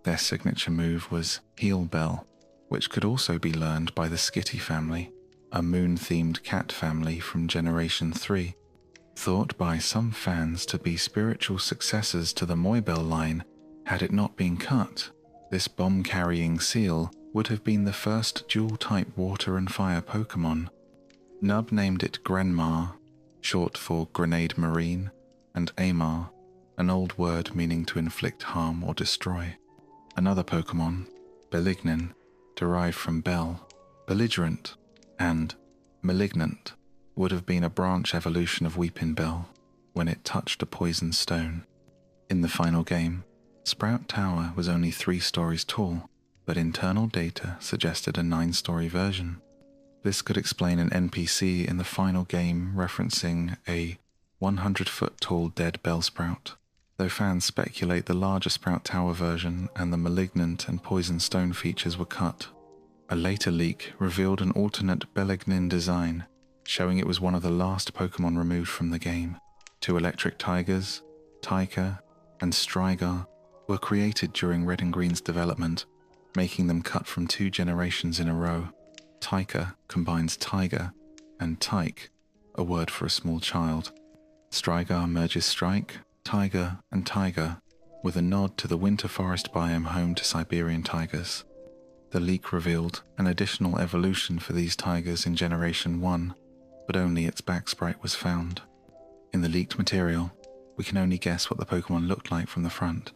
Their signature move was Heel Bell, which could also be learned by the Skitty family, a moon-themed cat family from Generation 3. Thought by some fans to be spiritual successors to the Moybell line, had it not been cut, this bomb-carrying seal would have been the first dual-type water and fire Pokemon. Nub named it Grenmar, short for Grenade Marine, and Amar, an old word meaning to inflict harm or destroy. Another Pokemon, Belignin, derived from Bell, belligerent, and malignant, would have been a branch evolution of Weepinbell when it touched a poison stone. In the final game, Sprout Tower was only 3 stories tall, but internal data suggested a 9-story version. This could explain an NPC in the final game referencing a 100-foot tall dead Bellsprout, though fans speculate the larger Sprout Tower version and the malignant and poison stone features were cut. A later leak revealed an alternate Belignin design, showing it was one of the last Pokemon removed from the game. 2 electric tigers, Tyka, and Strigar were created during Red and Green's development, making them cut from 2 generations in a row. Tyka combines tiger and tyke, a word for a small child. Strigar merges strike, tiger, and tiger, with a nod to the winter forest biome home to Siberian tigers. The leak revealed an additional evolution for these tigers in Generation 1, but only its back sprite was found. In the leaked material, we can only guess what the Pokemon looked like from the front,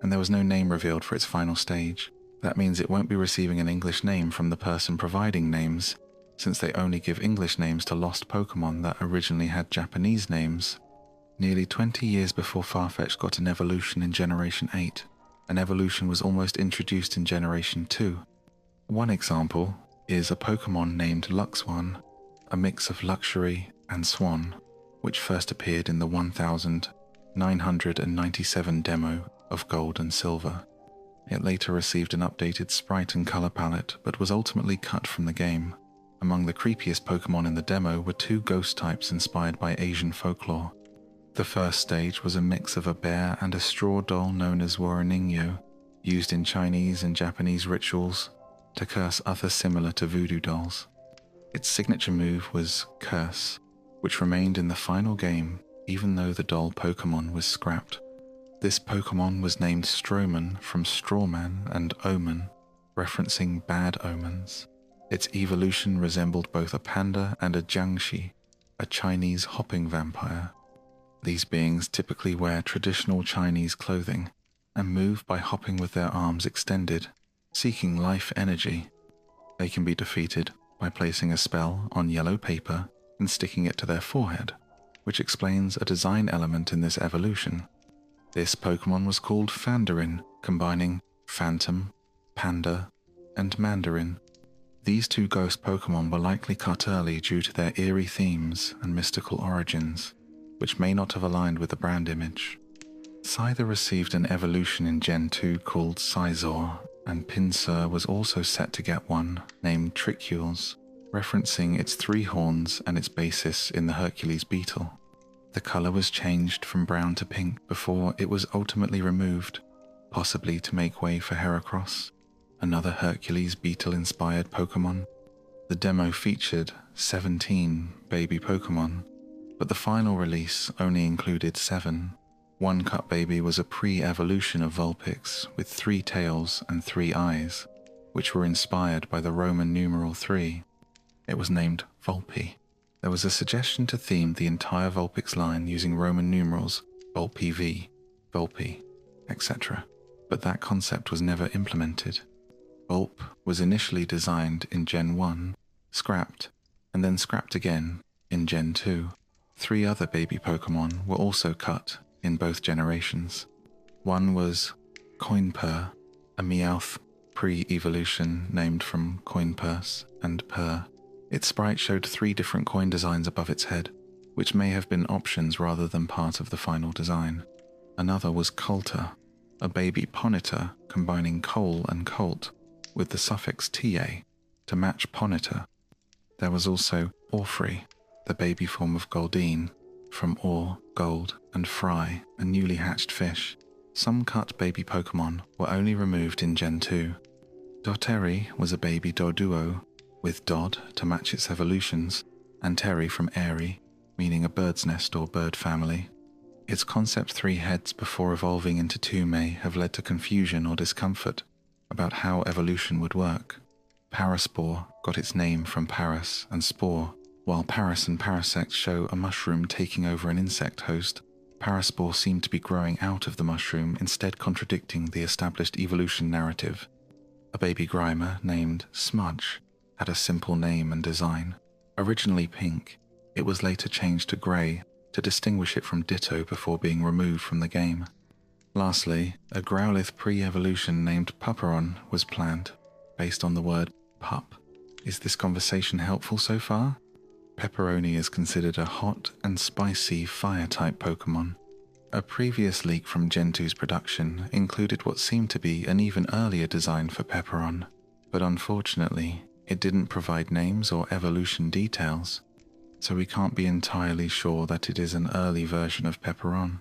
and there was no name revealed for its final stage. That means it won't be receiving an English name from the person providing names, since they only give English names to lost Pokemon that originally had Japanese names. Nearly 20 years before Farfetch'd got an evolution in Generation 8, an evolution was almost introduced in Generation 2. One example is a Pokemon named Luxwan, a mix of luxury and swan, which first appeared in the 1997 demo of Gold and Silver. It later received an updated sprite and color palette, but was ultimately cut from the game. Among the creepiest Pokemon in the demo were 2 ghost types inspired by Asian folklore. The first stage was a mix of a bear and a straw doll known as Waraningyo, used in Chinese and Japanese rituals to curse others similar to voodoo dolls. Its signature move was Curse, which remained in the final game even though the doll Pokemon was scrapped. This Pokemon was named Stroman from Strawman and Omen, referencing bad omens. Its evolution resembled both a panda and a Jiangshi, a Chinese hopping vampire. These beings typically wear traditional Chinese clothing and move by hopping with their arms extended, seeking life energy. They can be defeated by placing a spell on yellow paper and sticking it to their forehead, which explains a design element in this evolution. This Pokemon was called Fandarin, combining Phantom, Panda, and Mandarin. These two ghost Pokémon were likely cut early due to their eerie themes and mystical origins, which may not have aligned with the brand image. Scyther received an evolution in Gen 2 called Scizor, and Pinsir was also set to get one named Tricules, referencing its 3 horns and its basis in the Hercules beetle. The colour was changed from brown to pink before it was ultimately removed, possibly to make way for Heracross, another Hercules beetle-inspired Pokémon. The demo featured 17 baby Pokémon, but the final release only included 7. One cut baby was a pre-evolution of Vulpix with 3 tails and 3 eyes, which were inspired by the Roman numeral 3. It was named Volpe. There was a suggestion to theme the entire Vulpix line using Roman numerals Volpe V, Volpe, etc., but that concept was never implemented. Volp was initially designed in Gen 1, scrapped, and then scrapped again in Gen 2. 3 other baby Pokémon were also cut in both generations. One was Coinpurr, a Meowth pre-evolution named from coin purse and purr. Its sprite showed 3 different coin designs above its head, which may have been options rather than part of the final design. Another was Coulter, a baby Ponyta combining coal and colt with the suffix ta to match Ponyta. There was also Orphrey, the baby form of Goldeen, from ore, gold, and fry, a newly hatched fish. Some cut baby Pokémon were only removed in Gen 2. Dotterri was a baby Doduo, with Dodd to match its evolutions, and Terry from Airy, meaning a bird's nest or bird family. Its concept 3 heads before evolving into 2 may have led to confusion or discomfort about how evolution would work. Paraspore got its name from Paras and Spore. While Paras and Parasect show a mushroom taking over an insect host, Paraspore seemed to be growing out of the mushroom, instead contradicting the established evolution narrative. A baby Grimer named Smudge had a simple name and design. Originally pink, it was later changed to grey to distinguish it from Ditto before being removed from the game. Lastly, a Growlithe pre-evolution named Puperon was planned, based on the word pup. Is this conversation helpful so far? Pepperoni is considered a hot and spicy fire-type Pokémon. A previous leak from Gen 2's production included what seemed to be an even earlier design for Pepperon, but unfortunately, it didn't provide names or evolution details, so we can't be entirely sure that it is an early version of Pepperon.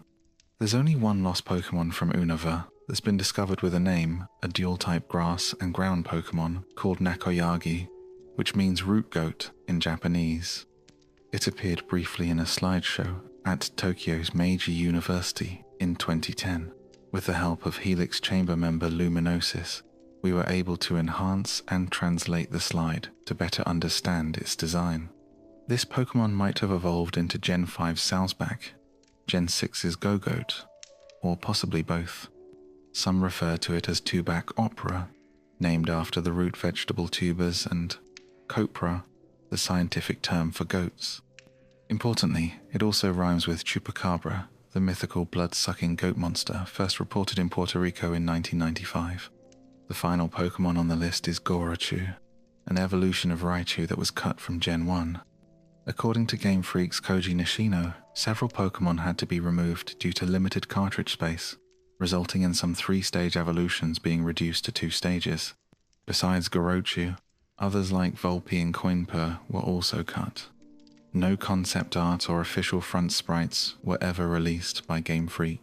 There's only one lost Pokémon from Unova that's been discovered with a name, a dual-type grass and ground Pokémon called Nakoyagi, which means root goat in Japanese. It appeared briefly in a slideshow at Tokyo's Meiji University in 2010. With the help of Helix Chamber member Luminosis, we were able to enhance and translate the slide to better understand its design. This Pokémon might have evolved into Gen 5's Salzback, Gen 6's Gogoat, or possibly both. Some refer to it as Tubac Opera, named after the root vegetable tubers, and Copra, the scientific term for goats. Importantly, it also rhymes with Chupacabra, the mythical blood-sucking goat monster first reported in Puerto Rico in 1995. The final Pokémon on the list is Gorachu, an evolution of Raichu that was cut from Gen 1. According to Game Freak's Koji Nishino, several Pokémon had to be removed due to limited cartridge space, resulting in some 3-stage evolutions being reduced to 2 stages. Besides Gorochu, others like Volpe and Coinpurr were also cut. No concept art or official front sprites were ever released by Game Freak.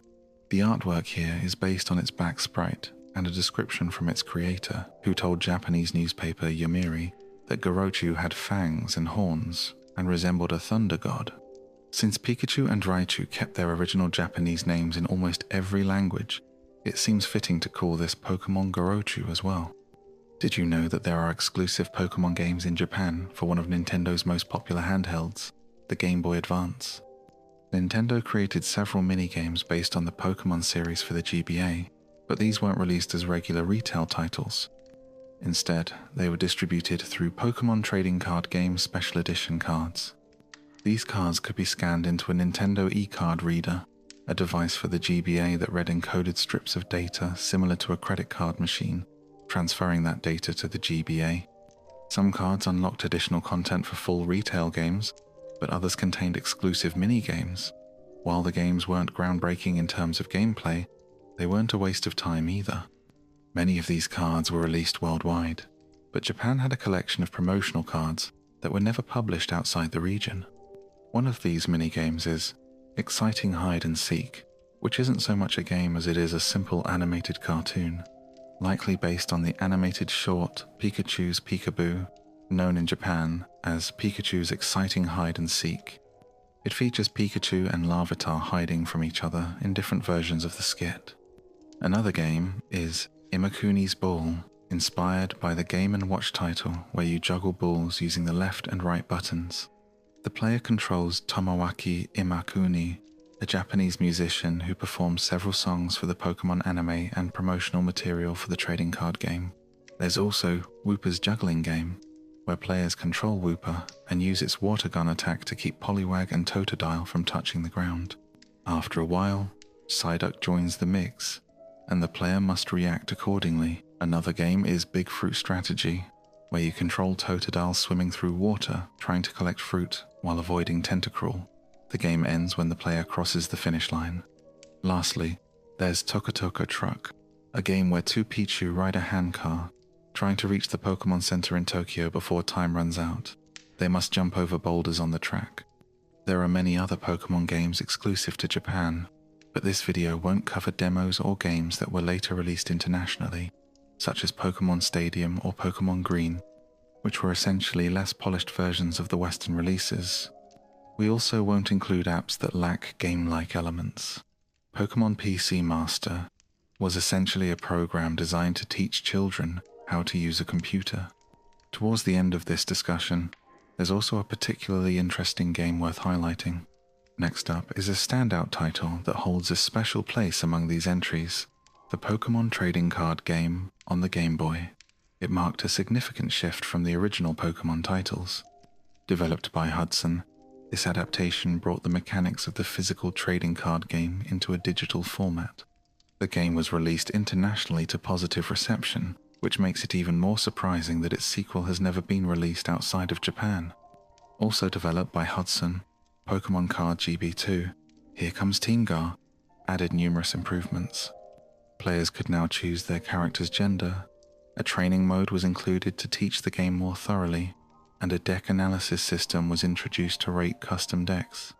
The artwork here is based on its back sprite and a description from its creator, who told Japanese newspaper Yomiuri that Gorochu had fangs and horns and resembled a thunder god. Since Pikachu and Raichu kept their original Japanese names in almost every language, it seems fitting to call this Pokémon Gorochu as well. Did you know that there are exclusive Pokémon games in Japan for one of Nintendo's most popular handhelds, the Game Boy Advance? Nintendo created several minigames based on the Pokémon series for the GBA, but these weren't released as regular retail titles. Instead, they were distributed through Pokémon Trading Card Game Special Edition cards. These cards could be scanned into a Nintendo e-card reader, a device for the GBA that read encoded strips of data similar to a credit card machine, transferring that data to the GBA. Some cards unlocked additional content for full retail games, but others contained exclusive mini-games. While the games weren't groundbreaking in terms of gameplay, they weren't a waste of time either. Many of these cards were released worldwide, but Japan had a collection of promotional cards that were never published outside the region. One of these mini-games is Exciting Hide and Seek, which isn't so much a game as it is a simple animated cartoon, likely based on the animated short Pikachu's Peekaboo, known in Japan as Pikachu's Exciting Hide and Seek. It features Pikachu and Larvitar hiding from each other in different versions of the skit. Another game is Imakuni's Ball, inspired by the Game & Watch title where you juggle balls using the left and right buttons. The player controls Tomawaki Imakuni, a Japanese musician who performed several songs for the Pokémon anime and promotional material for the trading card game. There's also Wooper's juggling game, where players control Wooper and use its water gun attack to keep Poliwag and Totodile from touching the ground. After a while, Psyduck joins the mix, and the player must react accordingly. Another game is Big Fruit Strategy, where you control Totodile swimming through water, trying to collect fruit while avoiding Tentacruel. The game ends when the player crosses the finish line. Lastly, there's Toka Toka Truck, a game where two Pichu ride a handcar, trying to reach the Pokémon Center in Tokyo before time runs out. They must jump over boulders on the track. There are many other Pokémon games exclusive to Japan, but this video won't cover demos or games that were later released internationally, such as Pokémon Stadium or Pokémon Green, which were essentially less polished versions of the Western releases. We also won't include apps that lack game-like elements. Pokémon PC Master was essentially a program designed to teach children how to use a computer. Towards the end of this discussion, there's also a particularly interesting game worth highlighting. Next up is a standout title that holds a special place among these entries, the Pokémon trading card game on the Game Boy. It marked a significant shift from the original Pokémon titles. Developed by Hudson, this adaptation brought the mechanics of the physical trading card game into a digital format. The game was released internationally to positive reception, which makes it even more surprising that its sequel has never been released outside of Japan. Also developed by Hudson, Pokémon Card GB2, Here Comes Team Gar, added numerous improvements. Players could now choose their character's gender, a training mode was included to teach the game more thoroughly, and a deck analysis system was introduced to rate custom decks.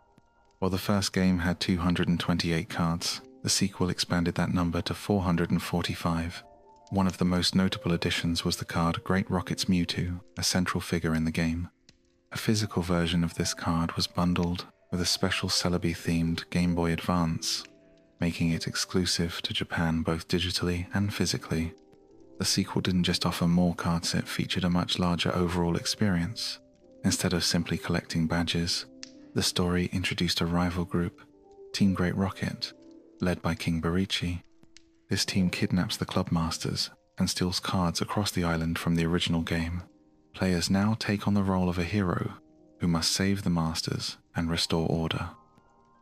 While the first game had 228 cards, the sequel expanded that number to 445. One of the most notable additions was the card Great Rocket's Mewtwo, a central figure in the game. A physical version of this card was bundled with a special Celebi-themed Game Boy Advance, making it exclusive to Japan both digitally and physically. The sequel didn't just offer more cards, it featured a much larger overall experience. Instead of simply collecting badges, the story introduced a rival group, Team Great Rocket, led by King Barichi. This team kidnaps the club masters and steals cards across the island from the original game. Players now take on the role of a hero who must save the masters and restore order.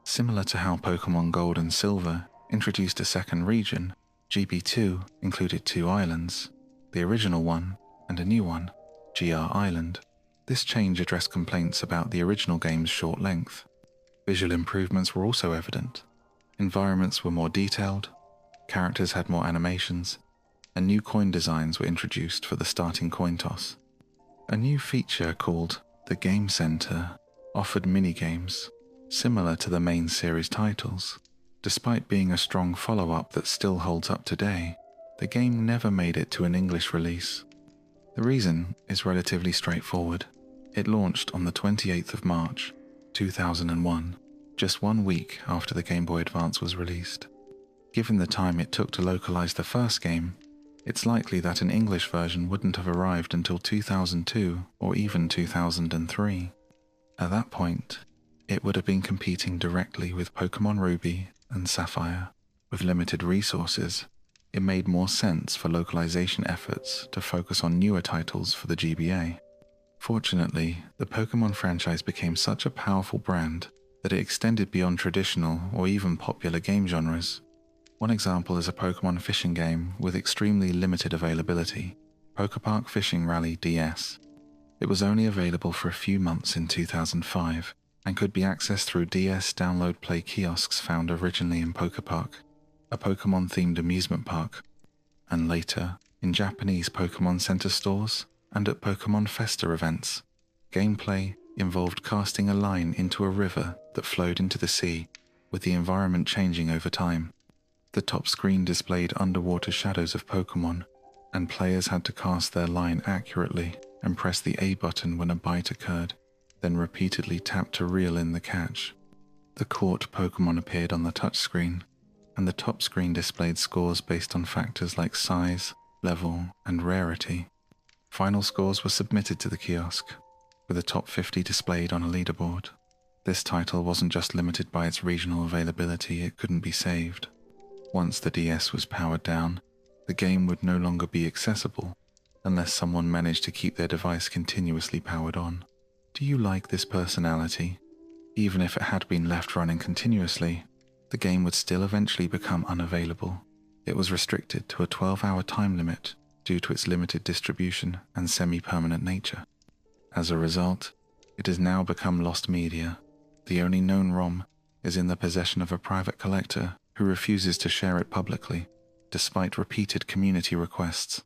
Similar to how Pokémon Gold and Silver introduced a second region, GB2 included two islands, the original one and a new one, GR Island. This change addressed complaints about the original game's short length. Visual improvements were also evident. Environments were more detailed, characters had more animations, and new coin designs were introduced for the starting coin toss. A new feature called the Game Center offered minigames, similar to the main series titles. Despite being a strong follow-up that still holds up today, the game never made it to an English release. The reason is relatively straightforward. It launched on the 28th of March, 2001, just 1 week after the Game Boy Advance was released. Given the time it took to localize the first game, it's likely that an English version wouldn't have arrived until 2002 or even 2003. At that point, it would have been competing directly with Pokémon Ruby and Sapphire. With limited resources, it made more sense for localization efforts to focus on newer titles for the GBA. Fortunately, the Pokémon franchise became such a powerful brand that it extended beyond traditional or even popular game genres. One example is a Pokémon fishing game with extremely limited availability, Poképark Fishing Rally DS. It was only available for a few months in 2005 and could be accessed through DS Download Play kiosks found originally in Poké Park, a Pokémon-themed amusement park, and later in Japanese Pokémon Center stores and at Pokémon Festa events. Gameplay involved casting a line into a river that flowed into the sea, with the environment changing over time. The top screen displayed underwater shadows of Pokémon, and players had to cast their line accurately and press the A button when a bite occurred, then repeatedly tap to reel in the catch. The caught Pokémon appeared on the touchscreen, and the top screen displayed scores based on factors like size, level, and rarity. Final scores were submitted to the kiosk, with the top 50 displayed on a leaderboard. This title wasn't just limited by its regional availability, it couldn't be saved. Once the DS was powered down, the game would no longer be accessible unless someone managed to keep their device continuously powered on. Do you like this personality? Even if it had been left running continuously, the game would still eventually become unavailable. It was restricted to a 12-hour time limit due to its limited distribution and semi-permanent nature. As a result, it has now become lost media. The only known ROM is in the possession of a private collector who refuses to share it publicly, despite repeated community requests.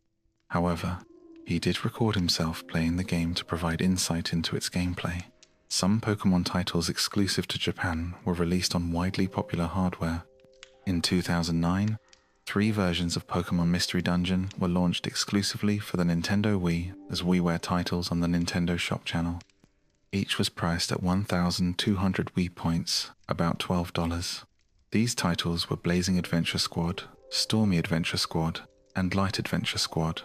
However, he did record himself playing the game to provide insight into its gameplay. Some Pokémon titles exclusive to Japan were released on widely popular hardware. In 2009, 3 versions of Pokémon Mystery Dungeon were launched exclusively for the Nintendo Wii as WiiWare titles on the Nintendo Shop channel. Each was priced at 1,200 Wii points, about $12. These titles were Blazing Adventure Squad, Stormy Adventure Squad, and Light Adventure Squad,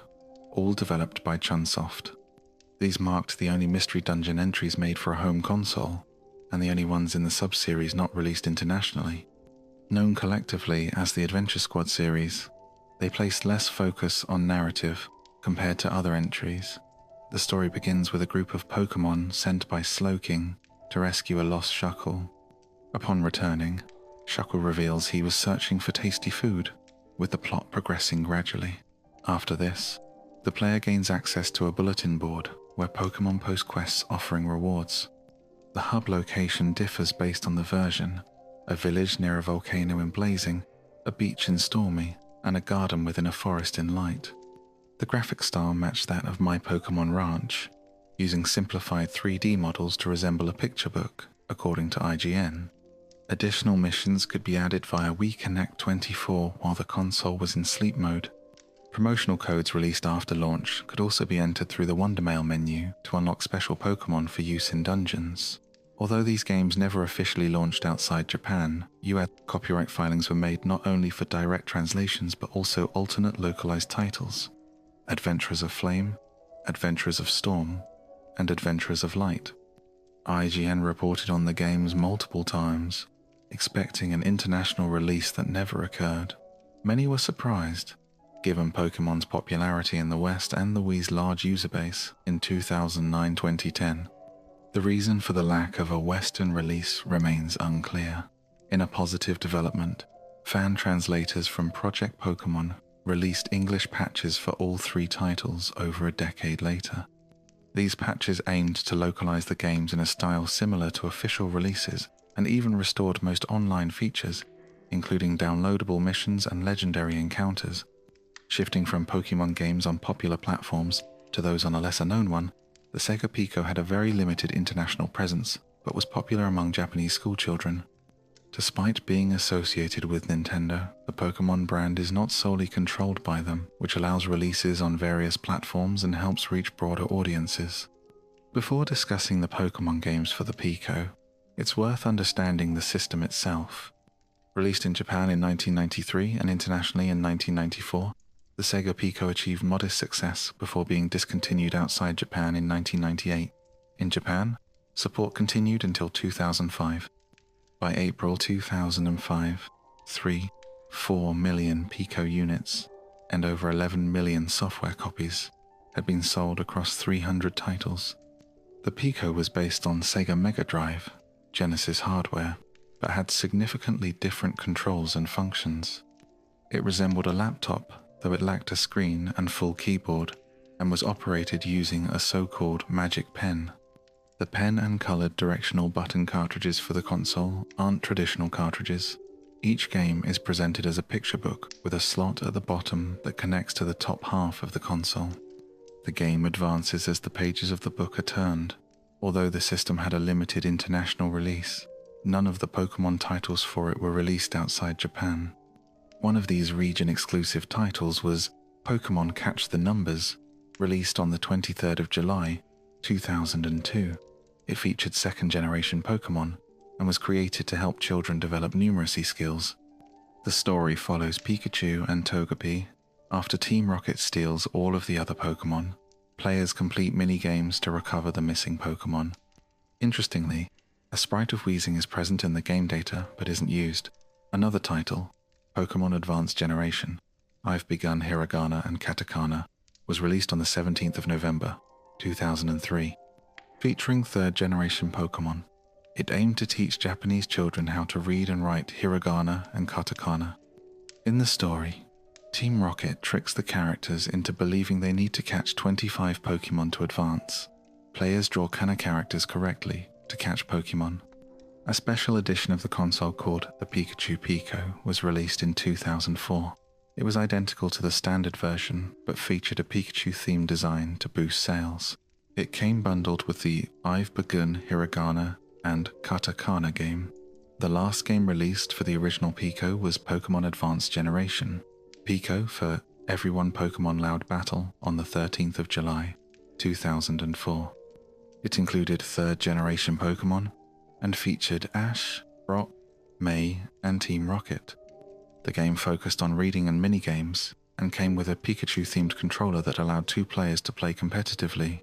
all developed by Chunsoft. These marked the only Mystery Dungeon entries made for a home console, and the only ones in the sub-series not released internationally. Known collectively as the Adventure Squad series, they placed less focus on narrative compared to other entries. The story begins with a group of Pokémon sent by Slowking to rescue a lost Shuckle. Upon returning, Shuckle reveals he was searching for tasty food, with the plot progressing gradually. After this, the player gains access to a bulletin board where Pokémon post quests offering rewards. The hub location differs based on the version: a village near a volcano in Blazing, a beach in Stormy, and a garden within a forest in Light. The graphic style matched that of My Pokémon Ranch, using simplified 3D models to resemble a picture book, according to IGN. Additional missions could be added via Wii Connect 24 while the console was in sleep mode. Promotional codes released after launch could also be entered through the Wonder Mail menu to unlock special Pokémon for use in dungeons. Although these games never officially launched outside Japan, US copyright filings were made not only for direct translations but also alternate localized titles: Adventurers of Flame, Adventurers of Storm, and Adventurers of Light. IGN reported on the games multiple times, expecting an international release that never occurred. Many were surprised, given Pokémon's popularity in the West and the Wii's large user base in 2009-2010. The reason for the lack of a Western release remains unclear. In a positive development, fan translators from Project Pokémon released English patches for all 3 titles over a decade later. These patches aimed to localize the games in a style similar to official releases and even restored most online features, including downloadable missions and legendary encounters. Shifting from Pokémon games on popular platforms to those on a lesser-known one, the Sega Pico had a very limited international presence, but was popular among Japanese schoolchildren. Despite being associated with Nintendo, the Pokémon brand is not solely controlled by them, which allows releases on various platforms and helps reach broader audiences. Before discussing the Pokémon games for the Pico, it's worth understanding the system itself. Released in Japan in 1993 and internationally in 1994, the Sega Pico achieved modest success before being discontinued outside Japan in 1998. In Japan, support continued until 2005. By April 2005, 3.4 million Pico units and over 11 million software copies had been sold across 300 titles. The Pico was based on Sega Mega Drive, Genesis hardware, but had significantly different controls and functions. It resembled a laptop, though it lacked a screen and full keyboard. and was operated using a so-called magic pen. The pen and colored directional button cartridges for the console aren't traditional cartridges. Each game is presented as a picture book with a slot at the bottom that connects to the top half of the console. The game advances as the pages of the book are turned. Although the system had a limited international release, none of the Pokémon titles for it were released outside Japan. One of these region-exclusive titles was Pokémon Catch the Numbers, released on the 23rd of July, 2002. It featured second-generation Pokémon and was created to help children develop numeracy skills. The story follows Pikachu and Togepi. After Team Rocket steals all of the other Pokémon, players complete mini-games to recover the missing Pokémon. Interestingly, a sprite of Weezing is present in the game data but isn't used. Another title, Pokémon Advanced Generation, I've Begun Hiragana and Katakana, was released on the 17th of November, 2003, featuring third-generation Pokémon. It aimed to teach Japanese children how to read and write hiragana and katakana. In the story, Team Rocket tricks the characters into believing they need to catch 25 Pokémon to advance. Players draw kana characters correctly to catch Pokémon. A special edition of the console called the Pikachu Pico was released in 2004. It was identical to the standard version, but featured a Pikachu-themed design to boost sales. It came bundled with the I've Begun Hiragana and Katakana game. The last game released for the original Pico was Pokémon Advanced Generation, Pico for Everyone Pokémon Loud Battle on the 13th of July, 2004. It included third-generation Pokémon and featured Ash, Brock, May, and Team Rocket. The game focused on reading and minigames and came with a Pikachu-themed controller that allowed two players to play competitively.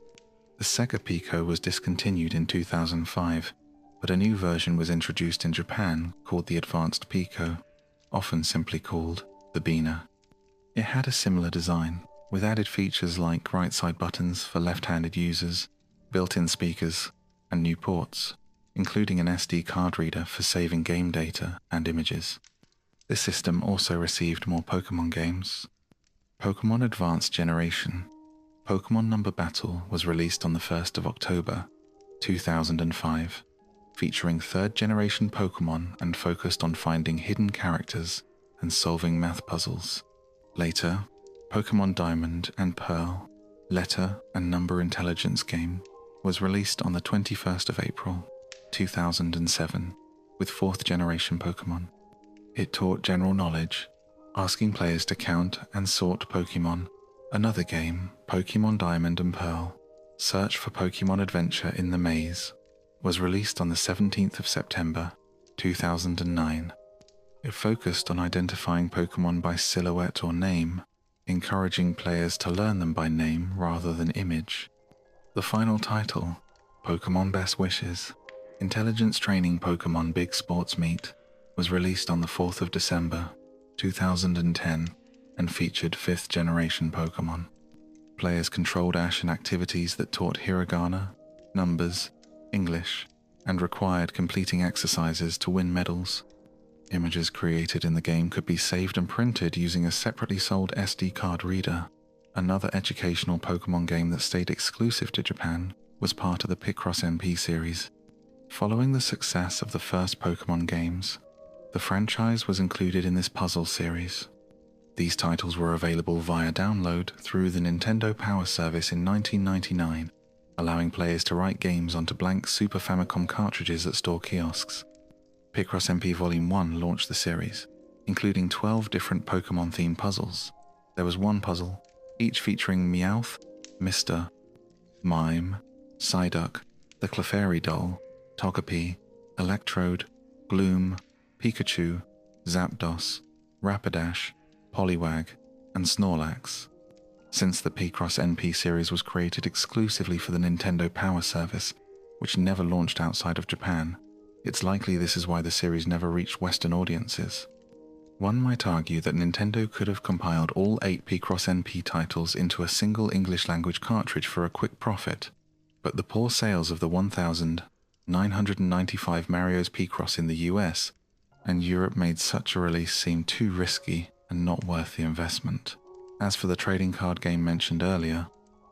The Sega Pico was discontinued in 2005, but a new version was introduced in Japan called the Advanced Pico, often simply called the Bina. It had a similar design, with added features like right-side buttons for left-handed users, built-in speakers, and new ports, including an SD card reader for saving game data and images. This system also received more Pokémon games. Pokémon Advanced Generation, Pokémon Number Battle was released on the 1st of October, 2005, featuring third-generation Pokémon and focused on finding hidden characters and solving math puzzles. Later, Pokémon Diamond and Pearl, Letter and Number Intelligence game was released on the 21st of April, 2007, with fourth-generation Pokémon. It taught general knowledge, asking players to count and sort Pokémon. Another game, Pokémon Diamond and Pearl, Search for Pokémon Adventure in the Maze, was released on the 17th of September, 2009. It focused on identifying Pokémon by silhouette or name, encouraging players to learn them by name rather than image. The final title, Pokémon Best Wishes, Intelligence Training Pokémon Big Sports Meet, was released on the 4th of December, 2010, and featured 5th generation Pokémon. Players controlled Ash in activities that taught hiragana, numbers, English, and required completing exercises to win medals. Images created in the game could be saved and printed using a separately sold SD card reader. Another educational Pokémon game that stayed exclusive to Japan was part of the Picross MP series. Following the success of the first Pokémon games, the franchise was included in this puzzle series. These titles were available via download through the Nintendo Power Service in 1999, allowing players to write games onto blank Super Famicom cartridges at store kiosks. Picross MP Volume 1 launched the series, including 12 different Pokémon-themed puzzles. There was one puzzle, each featuring Meowth, Mr. Mime, Psyduck, the Clefairy doll, Togepi, Electrode, Gloom, Pikachu, Zapdos, Rapidash, Poliwag, and Snorlax. Since the Picross NP series was created exclusively for the Nintendo Power Service, which never launched outside of Japan, it's likely this is why the series never reached Western audiences. One might argue that Nintendo could have compiled all 8 Picross NP titles into a single English-language cartridge for a quick profit, but the poor sales of the 1,995 Mario's Picross in the US and Europe made such a release seem too risky and not worth the investment. As for the trading card game mentioned earlier,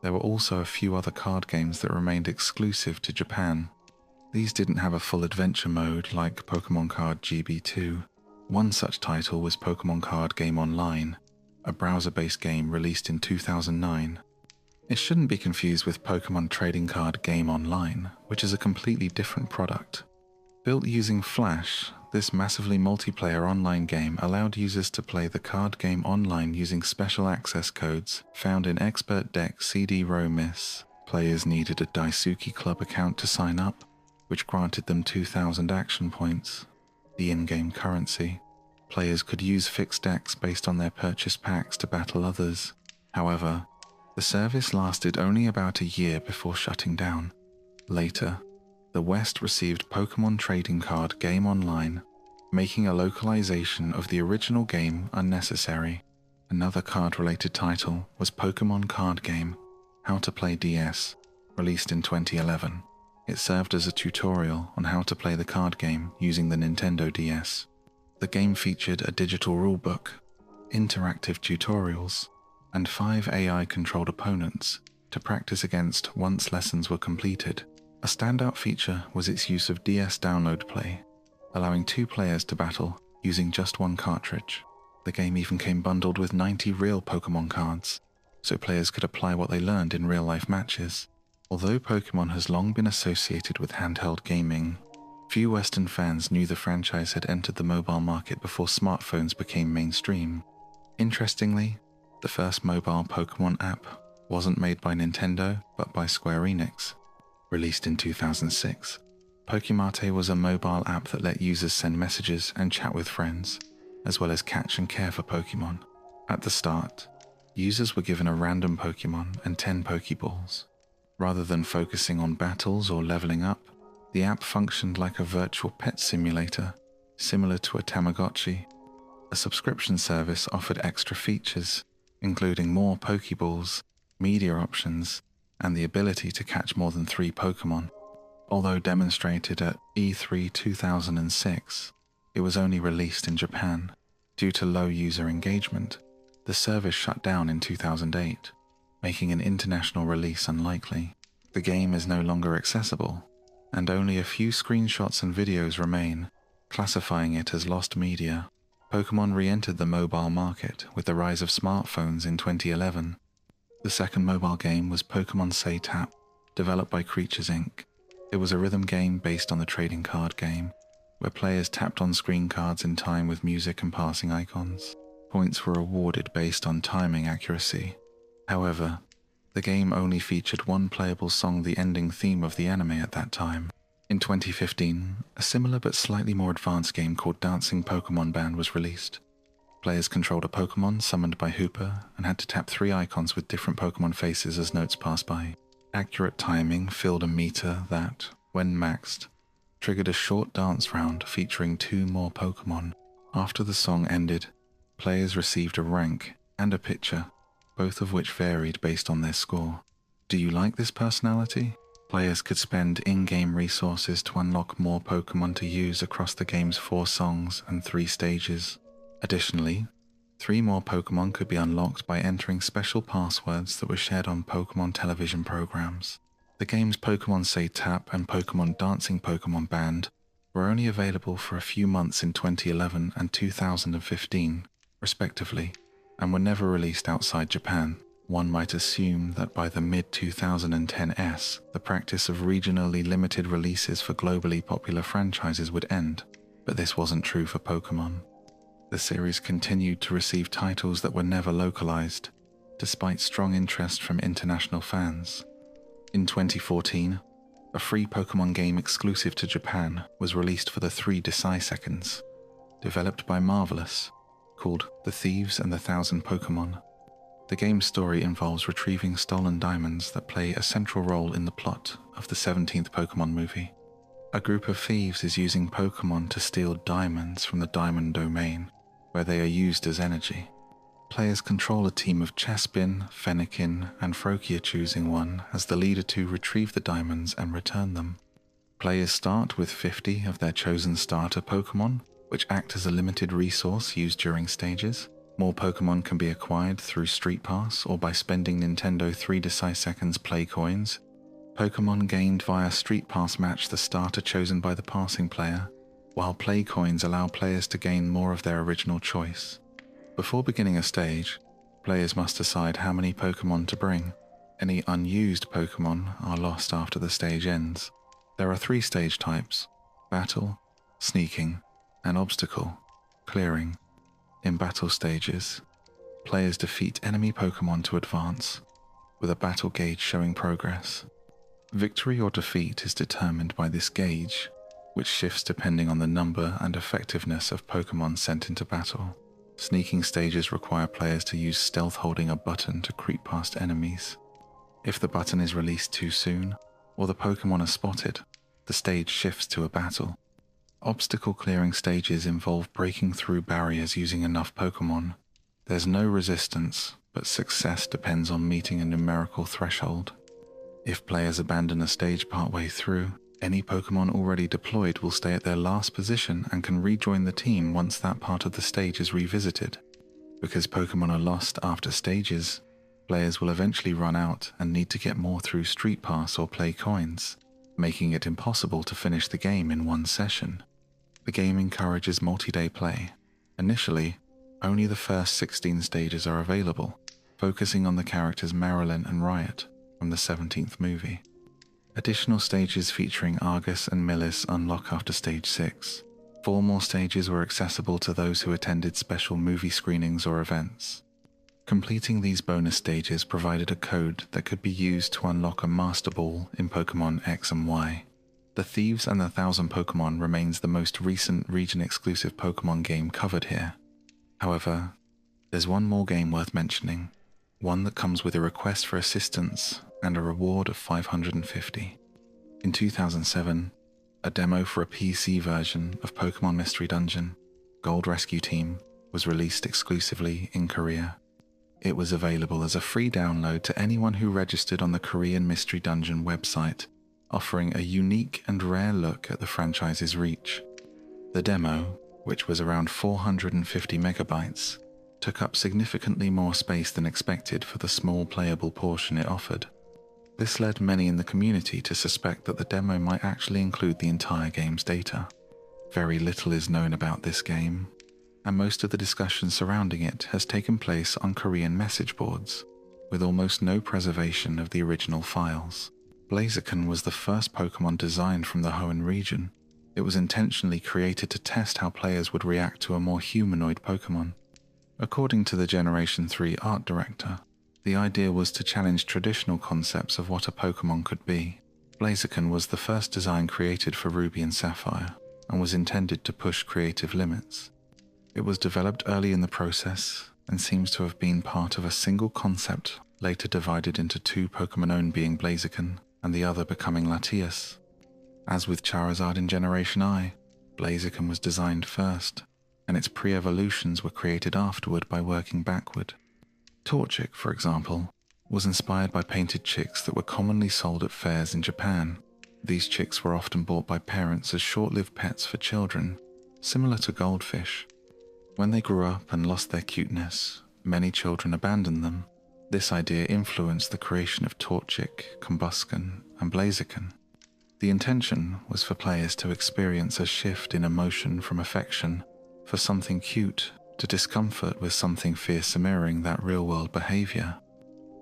There were also a few other card games that remained exclusive to Japan. These didn't have a full adventure mode like Pokémon Card GB2. One such title was Pokémon Card Game Online, a browser-based game released in 2009. It shouldn't be confused with Pokémon Trading Card Game Online, which is a completely different product. Built using Flash, this massively multiplayer online game allowed users to play the card game online using special access codes found in Expert Deck CD-ROM-iss. Players needed a Daisuke Club account to sign up, which granted them 2,000 action points, the in-game currency. Players could use fixed decks based on their purchase packs to battle others. However, the service lasted only about a year before shutting down. Later, the West received Pokémon Trading Card Game Online, making a localization of the original game unnecessary. Another card-related title was Pokémon Card Game How to Play DS, released in 2011. It served as a tutorial on how to play the card game using the Nintendo DS. The game featured a digital rulebook, interactive tutorials, and 5 AI-controlled opponents to practice against once lessons were completed. A standout feature was its use of DS download play, allowing 2 players to battle using just one cartridge. The game even came bundled with 90 real Pokémon cards, so players could apply what they learned in real-life matches. Although Pokémon has long been associated with handheld gaming, few Western fans knew the franchise had entered the mobile market before smartphones became mainstream. Interestingly, the first mobile Pokémon app wasn't made by Nintendo but by Square Enix. Released in 2006, Pokemate was a mobile app that let users send messages and chat with friends, as well as catch and care for Pokémon. At the start, users were given a random Pokémon and 10 Pokéballs. Rather than focusing on battles or leveling up, the app functioned like a virtual pet simulator, similar to a Tamagotchi. A subscription service offered extra features, including more Pokéballs, media options, and the ability to catch more than 3 Pokémon. Although demonstrated at E3 2006, it was only released in Japan. Due to low user engagement, the service shut down in 2008, making an international release unlikely. The game is no longer accessible, and only a few screenshots and videos remain, classifying it as lost media. Pokémon re-entered the mobile market with the rise of smartphones in 2011. The second mobile game was Pokémon Say Tap, developed by Creatures Inc. It was a rhythm game based on the trading card game, where players tapped on screen cards in time with music and passing icons. Points were awarded based on timing accuracy. However, the game only featured one playable song, the ending theme of the anime at that time. In 2015, a similar but slightly more advanced game called Dancing Pokémon Band was released. Players controlled a Pokémon summoned by Hooper and had to tap 3 icons with different Pokémon faces as notes passed by. Accurate timing filled a meter that, when maxed, triggered a short dance round featuring 2 more Pokémon. After the song ended, players received a rank and a picture, both of which varied based on their score. Do you like this personality? Players could spend in-game resources to unlock more Pokémon to use across the game's 4 songs and 3 stages. Additionally, 3 more Pokémon could be unlocked by entering special passwords that were shared on Pokémon television programs. The game's Pokémon Say Tap and Pokémon Dancing Pokémon Band were only available for a few months in 2011 and 2015, respectively, and were never released outside Japan. One might assume that by the mid-2010s, the practice of regionally limited releases for globally popular franchises would end, but this wasn't true for Pokémon. The series continued to receive titles that were never localized, despite strong interest from international fans. In 2014, a free Pokémon game exclusive to Japan was released for the 3DS seconds, developed by Marvelous, called The Thieves and the Thousand Pokémon. The game's story involves retrieving stolen diamonds that play a central role in the plot of the 17th Pokémon movie. A group of thieves is using Pokémon to steal diamonds from the Diamond Domain, where they are used as energy. Players control a team of Chespin, Fennekin, and Froakie, choosing one as the leader to retrieve the diamonds and return them. Players start with 50 of their chosen starter Pokémon, which act as a limited resource used during stages. More Pokémon can be acquired through Street Pass or by spending Nintendo 3 Play Coins. Pokémon gained via Street Pass match the starter chosen by the passing player, while Play Coins allow players to gain more of their original choice. Before beginning a stage, players must decide how many Pokémon to bring. Any unused Pokémon are lost after the stage ends. There are 3 stage types: Battle, Sneaking, and Obstacle, Clearing. In battle stages, players defeat enemy Pokémon to advance, with a battle gauge showing progress. Victory or defeat is determined by this gauge, which shifts depending on the number and effectiveness of Pokémon sent into battle. Sneaking stages require players to use stealth holding a button to creep past enemies. If the button is released too soon, or the Pokémon are spotted, the stage shifts to a battle. Obstacle clearing stages involve breaking through barriers using enough Pokémon. There's no resistance, but success depends on meeting a numerical threshold. If players abandon a stage partway through, any Pokémon already deployed will stay at their last position and can rejoin the team once that part of the stage is revisited. Because Pokémon are lost after stages, players will eventually run out and need to get more through Street Pass or Play Coins, making it impossible to finish the game in one session. The game encourages multi-day play. Initially, only the first 16 stages are available, focusing on the characters Marilyn and Riot from the 17th movie. Additional stages featuring Argus and Millis unlock after stage 6. 4 more stages were accessible to those who attended special movie screenings or events. Completing these bonus stages provided a code that could be used to unlock a Master Ball in Pokémon X and Y. The Thieves and the 1000 Pokémon remains the most recent region-exclusive Pokémon game covered here. However, there's one more game worth mentioning, one that comes with a request for assistance and a reward of 550. In 2007, a demo for a PC version of Pokémon Mystery Dungeon, Gold Rescue Team, was released exclusively in Korea. It was available as a free download to anyone who registered on the Korean Mystery Dungeon website, offering a unique and rare look at the franchise's reach. The demo, which was around 450 megabytes, took up significantly more space than expected for the small playable portion it offered. This led many in the community to suspect that the demo might actually include the entire game's data. Very little is known about this game, and most of the discussion surrounding it has taken place on Korean message boards, with almost no preservation of the original files. Blaziken was the first Pokémon designed from the Hoenn region. It was intentionally created to test how players would react to a more humanoid Pokémon. According to the Generation 3 art director, the idea was to challenge traditional concepts of what a Pokémon could be. Blaziken was the first design created for Ruby and Sapphire, and was intended to push creative limits. It was developed early in the process, and seems to have been part of a single concept, later divided into 2 Pokémon own being Blaziken, and the other becoming Latias. As with Charizard in Generation I, Blaziken was designed first, and its pre-evolutions were created afterward by working backward. Torchic, for example, was inspired by painted chicks that were commonly sold at fairs in Japan. These chicks were often bought by parents as short-lived pets for children, similar to goldfish. When they grew up and lost their cuteness, many children abandoned them. This idea influenced the creation of Torchic, Combusken, and Blaziken. The intention was for players to experience a shift in emotion from affection for something cute to discomfort with something fierce, mirroring that real-world behavior.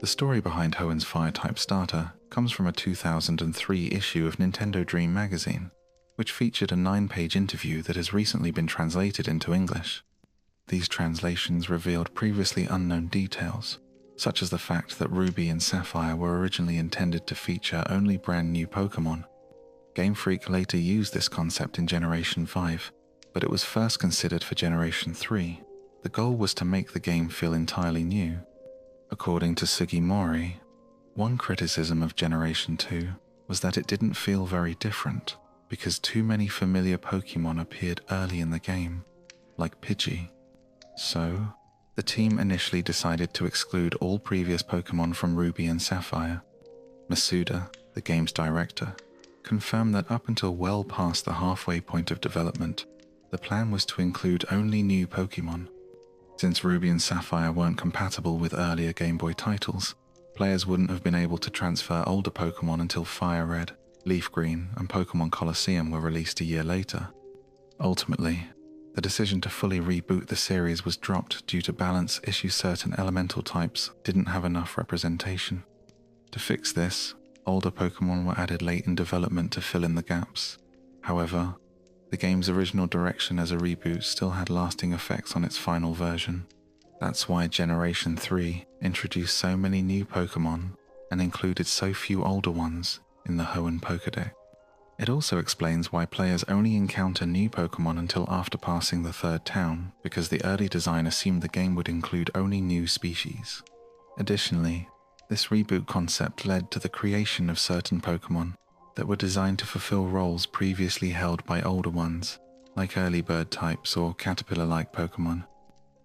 The story behind Hoenn's Fire-type starter comes from a 2003 issue of Nintendo Dream magazine, which featured a 9-page interview that has recently been translated into English. These translations revealed previously unknown details, such as the fact that Ruby and Sapphire were originally intended to feature only brand new Pokémon. Game Freak later used this concept in Generation 5, but it was first considered for Generation 3. The goal was to make the game feel entirely new. According to Sugimori, one criticism of Generation 2 was that it didn't feel very different because too many familiar Pokémon appeared early in the game, like Pidgey. So, the team initially decided to exclude all previous Pokémon from Ruby and Sapphire. Masuda, the game's director, confirmed that up until well past the halfway point of development, the plan was to include only new Pokémon. Since Ruby and Sapphire weren't compatible with earlier Game Boy titles, players wouldn't have been able to transfer older Pokémon until Fire Red, Leaf Green, and Pokémon Colosseum were released a year later. Ultimately, the decision to fully reboot the series was dropped due to balance issues certain elemental types didn't have enough representation. To fix this, older Pokémon were added late in development to fill in the gaps. However, the game's original direction as a reboot still had lasting effects on its final version. That's why Generation 3 introduced so many new Pokémon and included so few older ones in the Hoenn Pokédex. It also explains why players only encounter new Pokémon until after passing the third town, because the early design assumed the game would include only new species. Additionally, this reboot concept led to the creation of certain Pokémon that were designed to fulfill roles previously held by older ones, like early bird types or caterpillar-like Pokémon.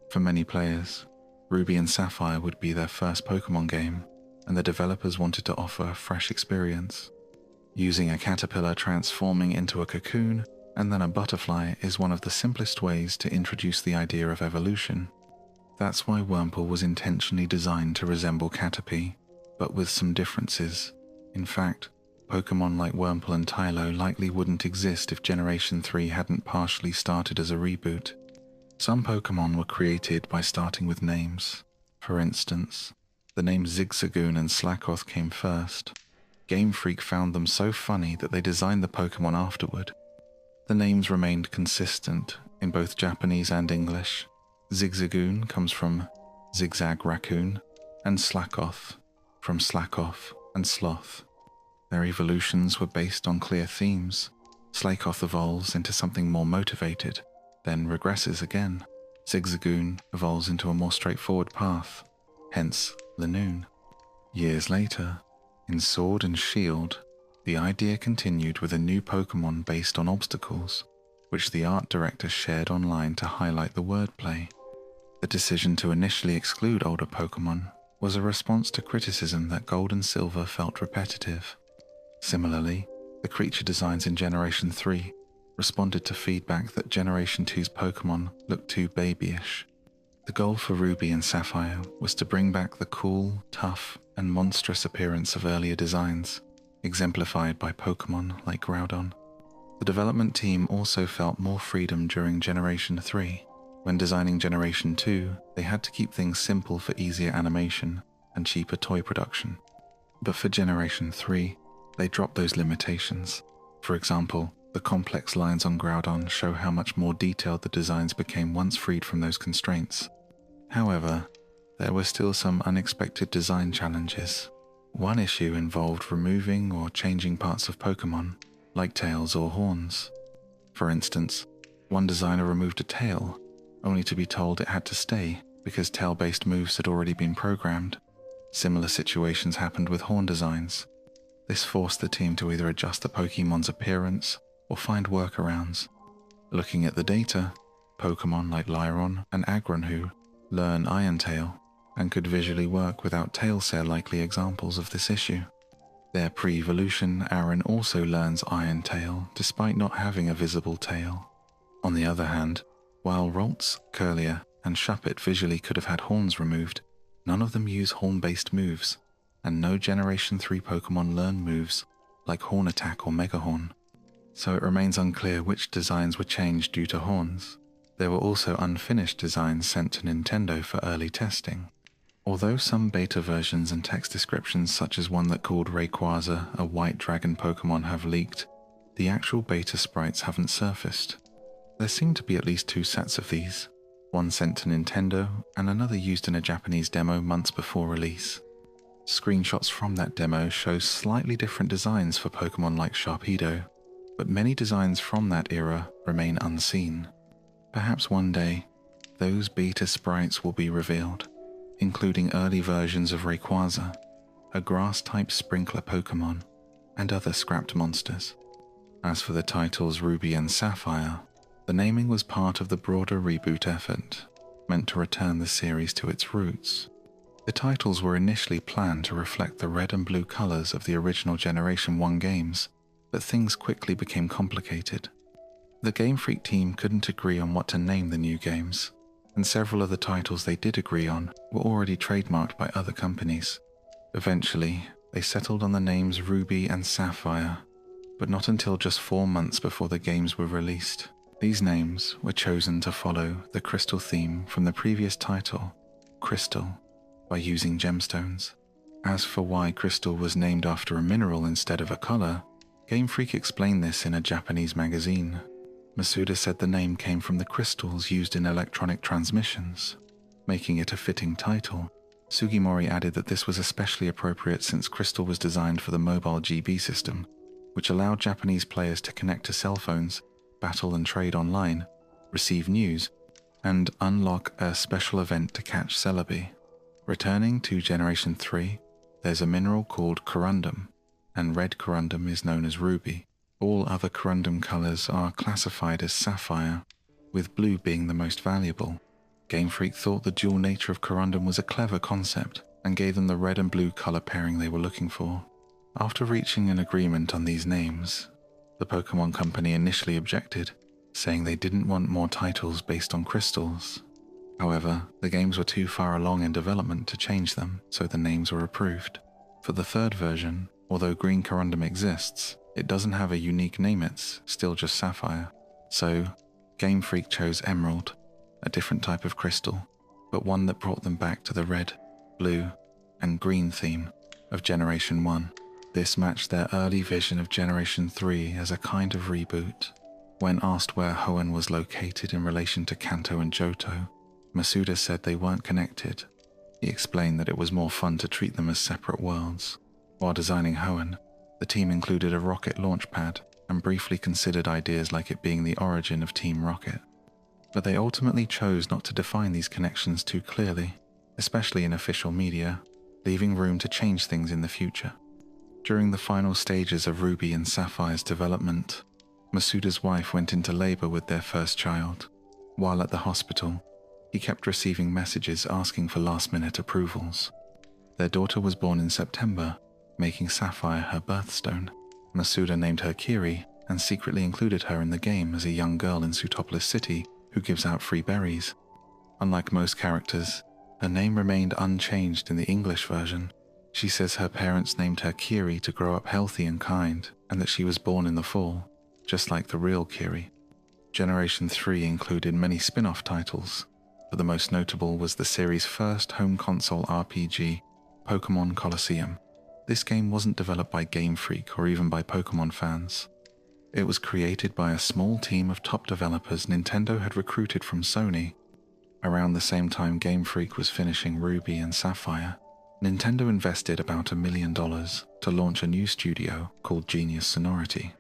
For many players, Ruby and Sapphire would be their first Pokémon game, and the developers wanted to offer a fresh experience. Using a caterpillar transforming into a cocoon and then a butterfly is one of the simplest ways to introduce the idea of evolution. That's why Wurmple was intentionally designed to resemble Caterpie, but with some differences. In fact, Pokémon like Wurmple and Tylo likely wouldn't exist if Generation 3 hadn't partially started as a reboot. Some Pokémon were created by starting with names. For instance, the names Zigzagoon and Slakoth came first. Game Freak found them so funny that they designed the Pokémon afterward. The names remained consistent in both Japanese and English. Zigzagoon comes from Zigzag Raccoon, and Slakoth from Slackoff and Sloth. Their evolutions were based on clear themes. Slakoth evolves into something more motivated, then regresses again. Zigzagoon evolves into a more straightforward path, hence Lanoon. Years later, in Sword and Shield, the idea continued with a new Pokémon based on obstacles, which the art director shared online to highlight the wordplay. The decision to initially exclude older Pokémon was a response to criticism that Gold and Silver felt repetitive. Similarly, the creature designs in Generation 3 responded to feedback that Generation 2's Pokémon looked too babyish. The goal for Ruby and Sapphire was to bring back the cool, tough, and monstrous appearance of earlier designs, exemplified by Pokémon like Groudon. The development team also felt more freedom during Generation 3. When designing Generation 2, they had to keep things simple for easier animation and cheaper toy production. But for Generation 3, they dropped those limitations. For example, the complex lines on Groudon show how much more detailed the designs became once freed from those constraints. However, there were still some unexpected design challenges. One issue involved removing or changing parts of Pokémon, like tails or horns. For instance, one designer removed a tail, only to be told it had to stay because tail-based moves had already been programmed. Similar situations happened with horn designs. This forced the team to either adjust the Pokémon's appearance or find workarounds. Looking at the data, Pokémon like Lyron and Agronhu learn Iron Tail and could visually work without tails are likely examples of this issue. Their pre-evolution, Aaron also learns Iron Tail despite not having a visible tail. On the other hand, while Ralts, Curlier, and Shuppet visually could have had horns removed, none of them use horn-based moves, and no Generation 3 Pokémon learn moves like Horn Attack or Mega Horn. So it remains unclear which designs were changed due to horns. There were also unfinished designs sent to Nintendo for early testing. Although some beta versions and text descriptions such as one that called Rayquaza, a white dragon Pokémon, have leaked, the actual beta sprites haven't surfaced. There seem to be at least 2 sets of these, one sent to Nintendo and another used in a Japanese demo months before release. Screenshots from that demo show slightly different designs for Pokémon like Sharpedo, but many designs from that era remain unseen. Perhaps one day, those beta sprites will be revealed, including early versions of Rayquaza, a grass-type sprinkler Pokémon, and other scrapped monsters. As for the titles Ruby and Sapphire, the naming was part of the broader reboot effort, meant to return the series to its roots. The titles were initially planned to reflect the red and blue colors of the original Generation 1 games, but things quickly became complicated. The Game Freak team couldn't agree on what to name the new games, and several of the titles they did agree on were already trademarked by other companies. Eventually, they settled on the names Ruby and Sapphire, but not until just 4 months before the games were released. These names were chosen to follow the crystal theme from the previous title, Crystal, by using gemstones. As for why Crystal was named after a mineral instead of a color, Game Freak explained this in a Japanese magazine. Masuda said the name came from the crystals used in electronic transmissions, making it a fitting title. Sugimori added that this was especially appropriate since Crystal was designed for the mobile GB system, which allowed Japanese players to connect to cell phones, battle and trade online, receive news, and unlock a special event to catch Celebi. Returning to Generation 3, there's a mineral called corundum, and red corundum is known as ruby. All other corundum colors are classified as sapphire, with blue being the most valuable. Game Freak thought the dual nature of corundum was a clever concept and gave them the red and blue color pairing they were looking for. After reaching an agreement on these names, the Pokémon Company initially objected, saying they didn't want more titles based on crystals. However, the games were too far along in development to change them, so the names were approved. For the third version, although green corundum exists, it doesn't have a unique name, it's still just sapphire. So, Game Freak chose emerald, a different type of crystal, but one that brought them back to the red, blue, and green theme of Generation 1. This matched their early vision of Generation 3 as a kind of reboot. When asked where Hoenn was located in relation to Kanto and Johto, Masuda said they weren't connected. He explained that it was more fun to treat them as separate worlds. While designing Hoenn, the team included a rocket launch pad and briefly considered ideas like it being the origin of Team Rocket. But they ultimately chose not to define these connections too clearly, especially in official media, leaving room to change things in the future. During the final stages of Ruby and Sapphire's development, Masuda's wife went into labor with their first child. While at the hospital, he kept receiving messages asking for last-minute approvals. Their daughter was born in September, making Sapphire her birthstone. Masuda named her Kiri and secretly included her in the game as a young girl in Sutopolis City who gives out free berries. Unlike most characters, her name remained unchanged in the English version. She says her parents named her Kiri to grow up healthy and kind, and that she was born in the fall, just like the real Kiri. Generation 3 included many spin-off titles, but the most notable was the series' first home console RPG, Pokémon Colosseum. This game wasn't developed by Game Freak or even by Pokémon fans. It was created by a small team of top developers Nintendo had recruited from Sony. Around the same time Game Freak was finishing Ruby and Sapphire, Nintendo invested about $1 million to launch a new studio called Genius Sonority.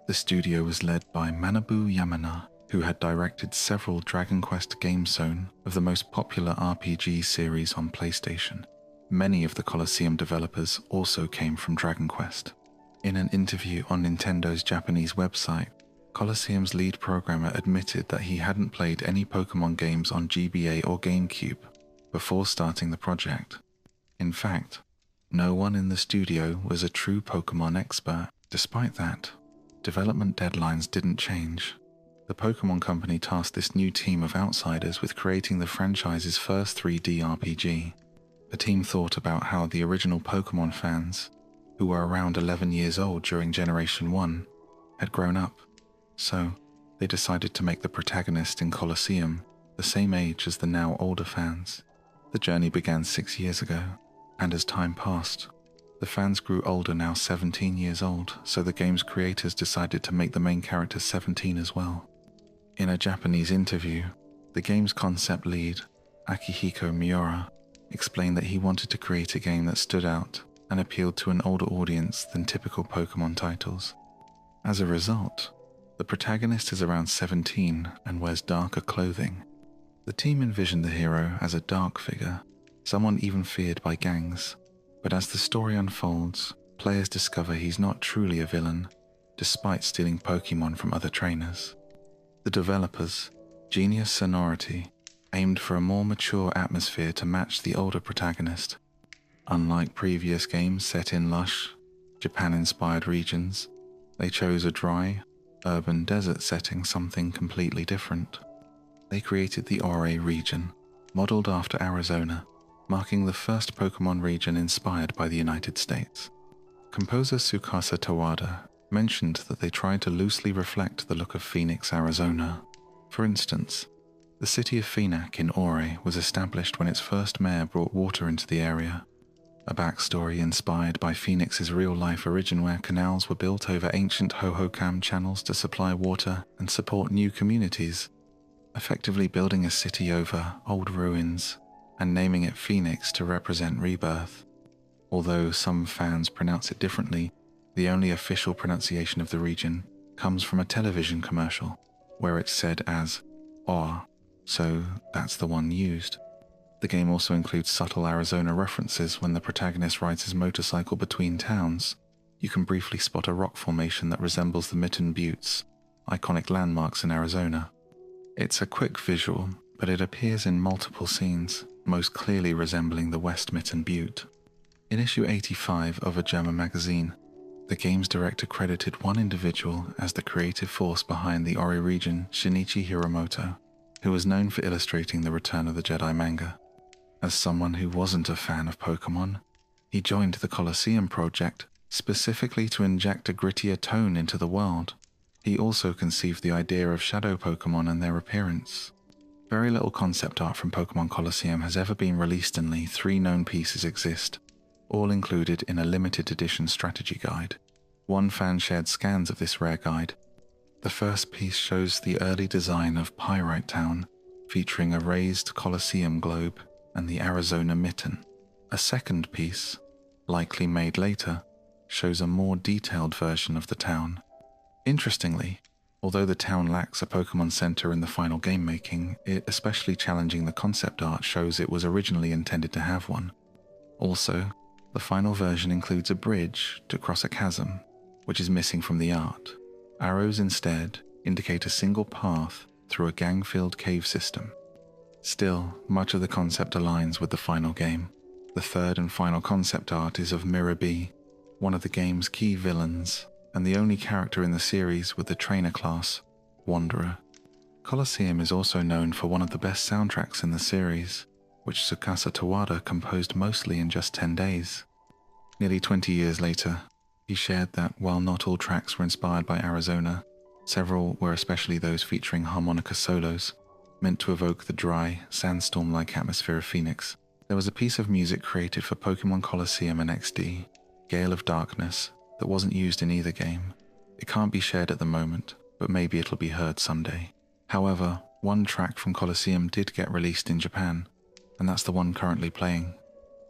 The studio was led by Manabu Yamana, who had directed several Dragon Quest game zone of the most popular RPG series on PlayStation. Many of the Colosseum developers also came from Dragon Quest. In an interview on Nintendo's Japanese website, Colosseum's lead programmer admitted that he hadn't played any Pokémon games on GBA or GameCube before starting the project. In fact, no one in the studio was a true Pokémon expert. Despite that, development deadlines didn't change. The Pokémon Company tasked this new team of outsiders with creating the franchise's first 3D RPG. The team thought about how the original Pokémon fans, who were around 11 years old during Generation 1, had grown up, so they decided to make the protagonist in Colosseum the same age as the now older fans. The journey began 6 years ago, and as time passed, the fans grew older, now 17 years old, so the game's creators decided to make the main character 17 as well. In a Japanese interview, the game's concept lead, Akihiko Miura, explained that he wanted to create a game that stood out and appealed to an older audience than typical Pokémon titles. As a result, the protagonist is around 17 and wears darker clothing. The team envisioned the hero as a dark figure, someone even feared by gangs, but as the story unfolds, players discover he's not truly a villain, despite stealing Pokémon from other trainers. The developers, Genius Sonority, aimed for a more mature atmosphere to match the older protagonist. Unlike previous games set in lush, Japan-inspired regions, they chose a dry, urban desert setting, something completely different. they created the Ore region, modeled after Arizona, marking the first Pokémon region inspired by the United States. Composer Tsukasa Tawada mentioned that they tried to loosely reflect the look of Phoenix, Arizona. For instance, the city of Phoenix in Ore was established when its first mayor brought water into the area, a backstory inspired by Phoenix's real-life origin where canals were built over ancient Hohokam channels to supply water and support new communities, effectively building a city over old ruins and naming it Phoenix to represent rebirth. Although some fans pronounce it differently, the only official pronunciation of the region comes from a television commercial where it's said as "Or," so that's the one used. The game also includes subtle Arizona references. When the protagonist rides his motorcycle between towns, you can briefly spot a rock formation that resembles the Mitten Buttes, iconic landmarks in Arizona. It's a quick visual, but it appears in multiple scenes, most clearly resembling the West Mitten Butte. In issue 85 of a German magazine, the game's director credited one individual as the creative force behind the Ori region, Shinichi Hiramoto, who was known for illustrating the Return of the Jedi manga. As someone who wasn't a fan of Pokémon, he joined the Colosseum project specifically to inject a grittier tone into the world. He also conceived the idea of shadow Pokémon and their appearance. Very little concept art from Pokémon Colosseum has ever been released. Only 3 known pieces exist, all included in a limited edition strategy guide. One fan shared scans of this rare guide. The first piece shows the early design of Pallet Town, featuring a raised Colosseum globe and the Arizona Mitten. A second piece, likely made later, shows a more detailed version of the town. Interestingly, although the town lacks a Pokémon Center in the final game making, it especially challenging the concept art shows it was originally intended to have one. Also, the final version includes a bridge to cross a chasm, which is missing from the art. Arrows instead indicate a single path through a gang-filled cave system. Still, much of the concept aligns with the final game. The third and final concept art is of Mirror B, one of the game's key villains, and the only character in the series with the trainer class, Wanderer. Colosseum is also known for one of the best soundtracks in the series, which Tsukasa Tawada composed mostly in just 10 days. Nearly 20 years later, he shared that while not all tracks were inspired by Arizona, several were, especially those featuring harmonica solos, meant to evoke the dry, sandstorm-like atmosphere of Phoenix. There was a piece of music created for Pokémon Colosseum and XD, Gale of Darkness, that wasn't used in either game. It can't be shared at the moment, but maybe it'll be heard someday. However, one track from Colosseum did get released in Japan, and that's the one currently playing.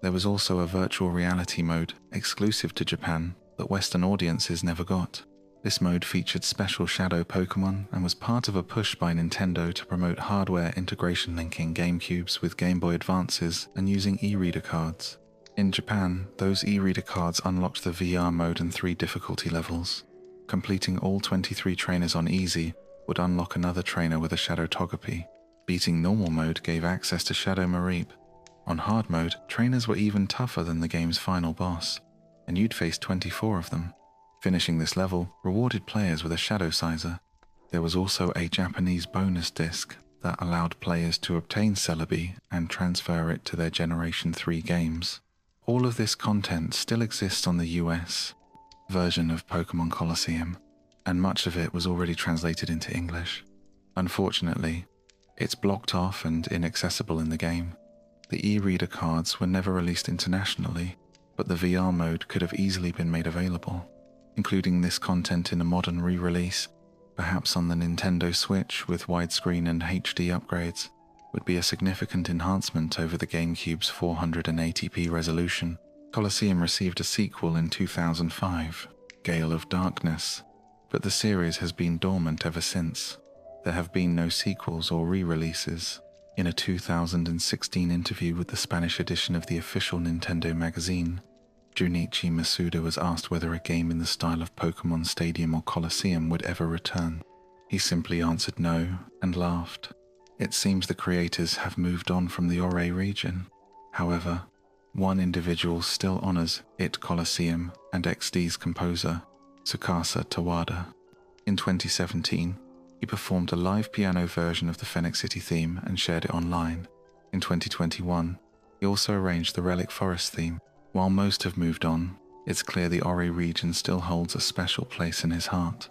There was also a virtual reality mode exclusive to Japan that Western audiences never got. This mode featured special shadow Pokémon and was part of a push by Nintendo to promote hardware integration linking GameCubes with Game Boy Advances and using e-reader cards. In Japan, those e-reader cards unlocked the VR mode and 3 difficulty levels. Completing all 23 trainers on easy would unlock another trainer with a Shadow Togepi. Beating normal mode gave access to Shadow Mareep. On hard mode, trainers were even tougher than the game's final boss, and you'd face 24 of them. Finishing this level rewarded players with a Shadow Sizer. There was also a Japanese bonus disc that allowed players to obtain Celebi and transfer it to their Generation 3 games. All of this content still exists on the US version of Pokémon Colosseum, and much of it was already translated into English. Unfortunately, it's blocked off and inaccessible in the game. The e-reader cards were never released internationally, but the VR mode could have easily been made available. Including this content in a modern re-release, perhaps on the Nintendo Switch with widescreen and HD upgrades, would be a significant enhancement over the GameCube's 480p resolution. Colosseum received a sequel in 2005, Gale of Darkness, but the series has been dormant ever since. There have been no sequels or re-releases. In a 2016 interview with the Spanish edition of the official Nintendo magazine, Junichi Masuda was asked whether a game in the style of Pokémon Stadium or Colosseum would ever return. He simply answered no and laughed. It seems the creators have moved on from the Ore region. However, one individual still honors it Colosseum and XD's composer, Tsukasa Tawada. In 2017, He performed a live piano version of the Fennec City theme and shared it online. In 2021, he also arranged the Relic Forest theme. While most have moved on, it's clear the Ori region still holds a special place in his heart.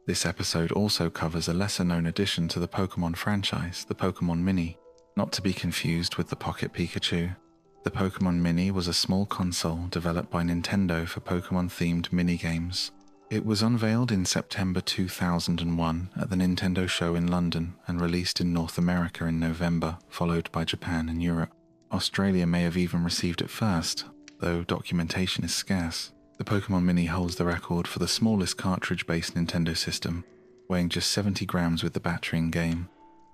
This episode also covers a lesser-known addition to the Pokémon franchise, the Pokémon Mini, not to be confused with the Pocket Pikachu. The Pokémon Mini was a small console developed by Nintendo for Pokémon-themed minigames. It was unveiled in September 2001 at the Nintendo show in London and released in North America in November, followed by Japan and Europe. Australia may have even received it first, though documentation is scarce. The Pokémon Mini holds the record for the smallest cartridge-based Nintendo system, weighing just 70 grams with the battery in game.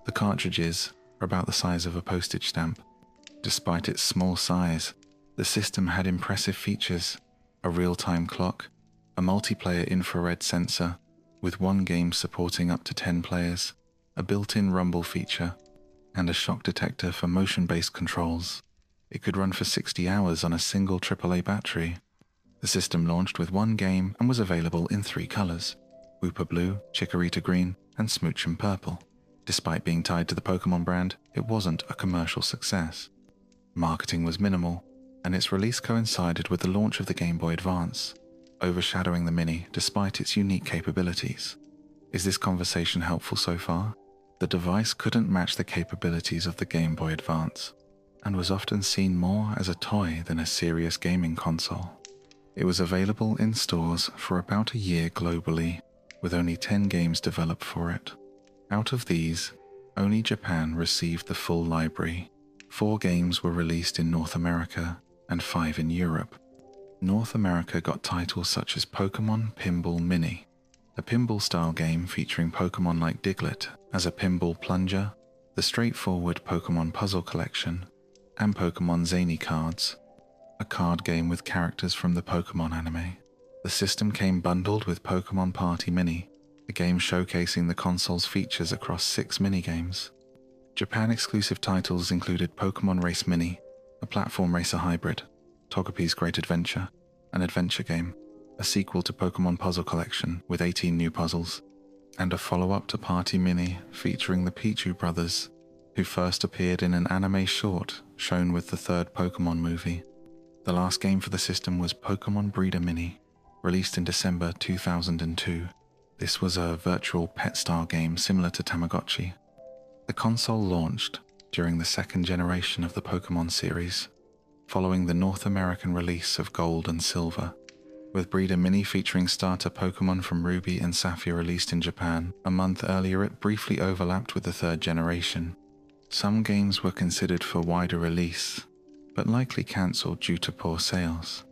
The cartridges are about the size of a postage stamp. Despite its small size, the system had impressive features: a real-time clock, a multiplayer infrared sensor, with one game supporting up to 10 players, a built-in rumble feature, and a shock detector for motion-based controls. It could run for 60 hours on a single AAA battery. The system launched with one game and was available in 3 colors: Wooper Blue, Chikorita Green, and Smoochum Purple. Despite being tied to the Pokémon brand, it wasn't a commercial success. Marketing was minimal, and its release coincided with the launch of the Game Boy Advance, overshadowing the Mini despite its unique capabilities. Is this conversation helpful so far? The device couldn't match the capabilities of the Game Boy Advance, and was often seen more as a toy than a serious gaming console. It was available in stores for about a year globally, with only 10 games developed for it. Out of these, only Japan received the full library. 4 games were released in North America and 5 in Europe. North America got titles such as Pokémon Pinball Mini, a pinball-style game featuring Pokémon like Diglett as a pinball plunger, the straightforward Pokémon puzzle collection, and Pokémon Zany Cards, a card game with characters from the Pokémon anime. The system came bundled with Pokémon Party Mini, a game showcasing the console's features across 6 minigames. Japan-exclusive titles included Pokémon Race Mini, a platform racer hybrid, Togepi's Great Adventure, an adventure game, a sequel to Pokémon Puzzle Collection with 18 new puzzles, and a follow-up to Party Mini featuring the Pichu brothers, who first appeared in an anime short shown with the 3rd Pokémon movie. The last game for the system was Pokémon Breeder Mini, released in December 2002. This was a virtual pet-style game similar to Tamagotchi. The console launched during the 2nd generation of the Pokémon series, following the North American release of Gold and Silver. With Breeder Mini featuring starter Pokémon from Ruby and Sapphire released in Japan a month earlier, it briefly overlapped with the 3rd generation. Some games were considered for wider release, but likely cancelled due to poor sales.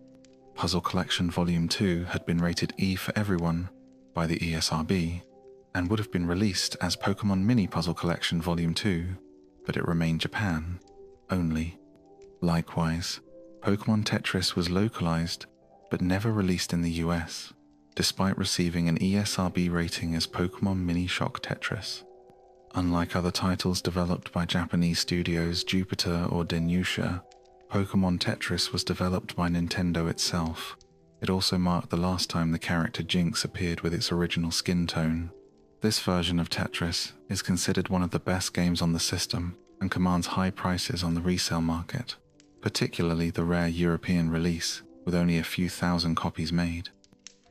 Puzzle Collection Volume 2 had been rated E for everyone by the ESRB, and would have been released as Pokémon Mini Puzzle Collection Volume 2, but it remained Japan only. Likewise, Pokémon Tetris was localized, but never released in the US, despite receiving an ESRB rating as Pokémon Mini Shock Tetris. Unlike other titles developed by Japanese studios Jupiter or Denusha, Pokémon Tetris was developed by Nintendo itself. It also marked the last time the character Jinx appeared with its original skin tone. This version of Tetris is considered one of the best games on the system and commands high prices on the resale market, particularly the rare European release, with only a few thousand copies made.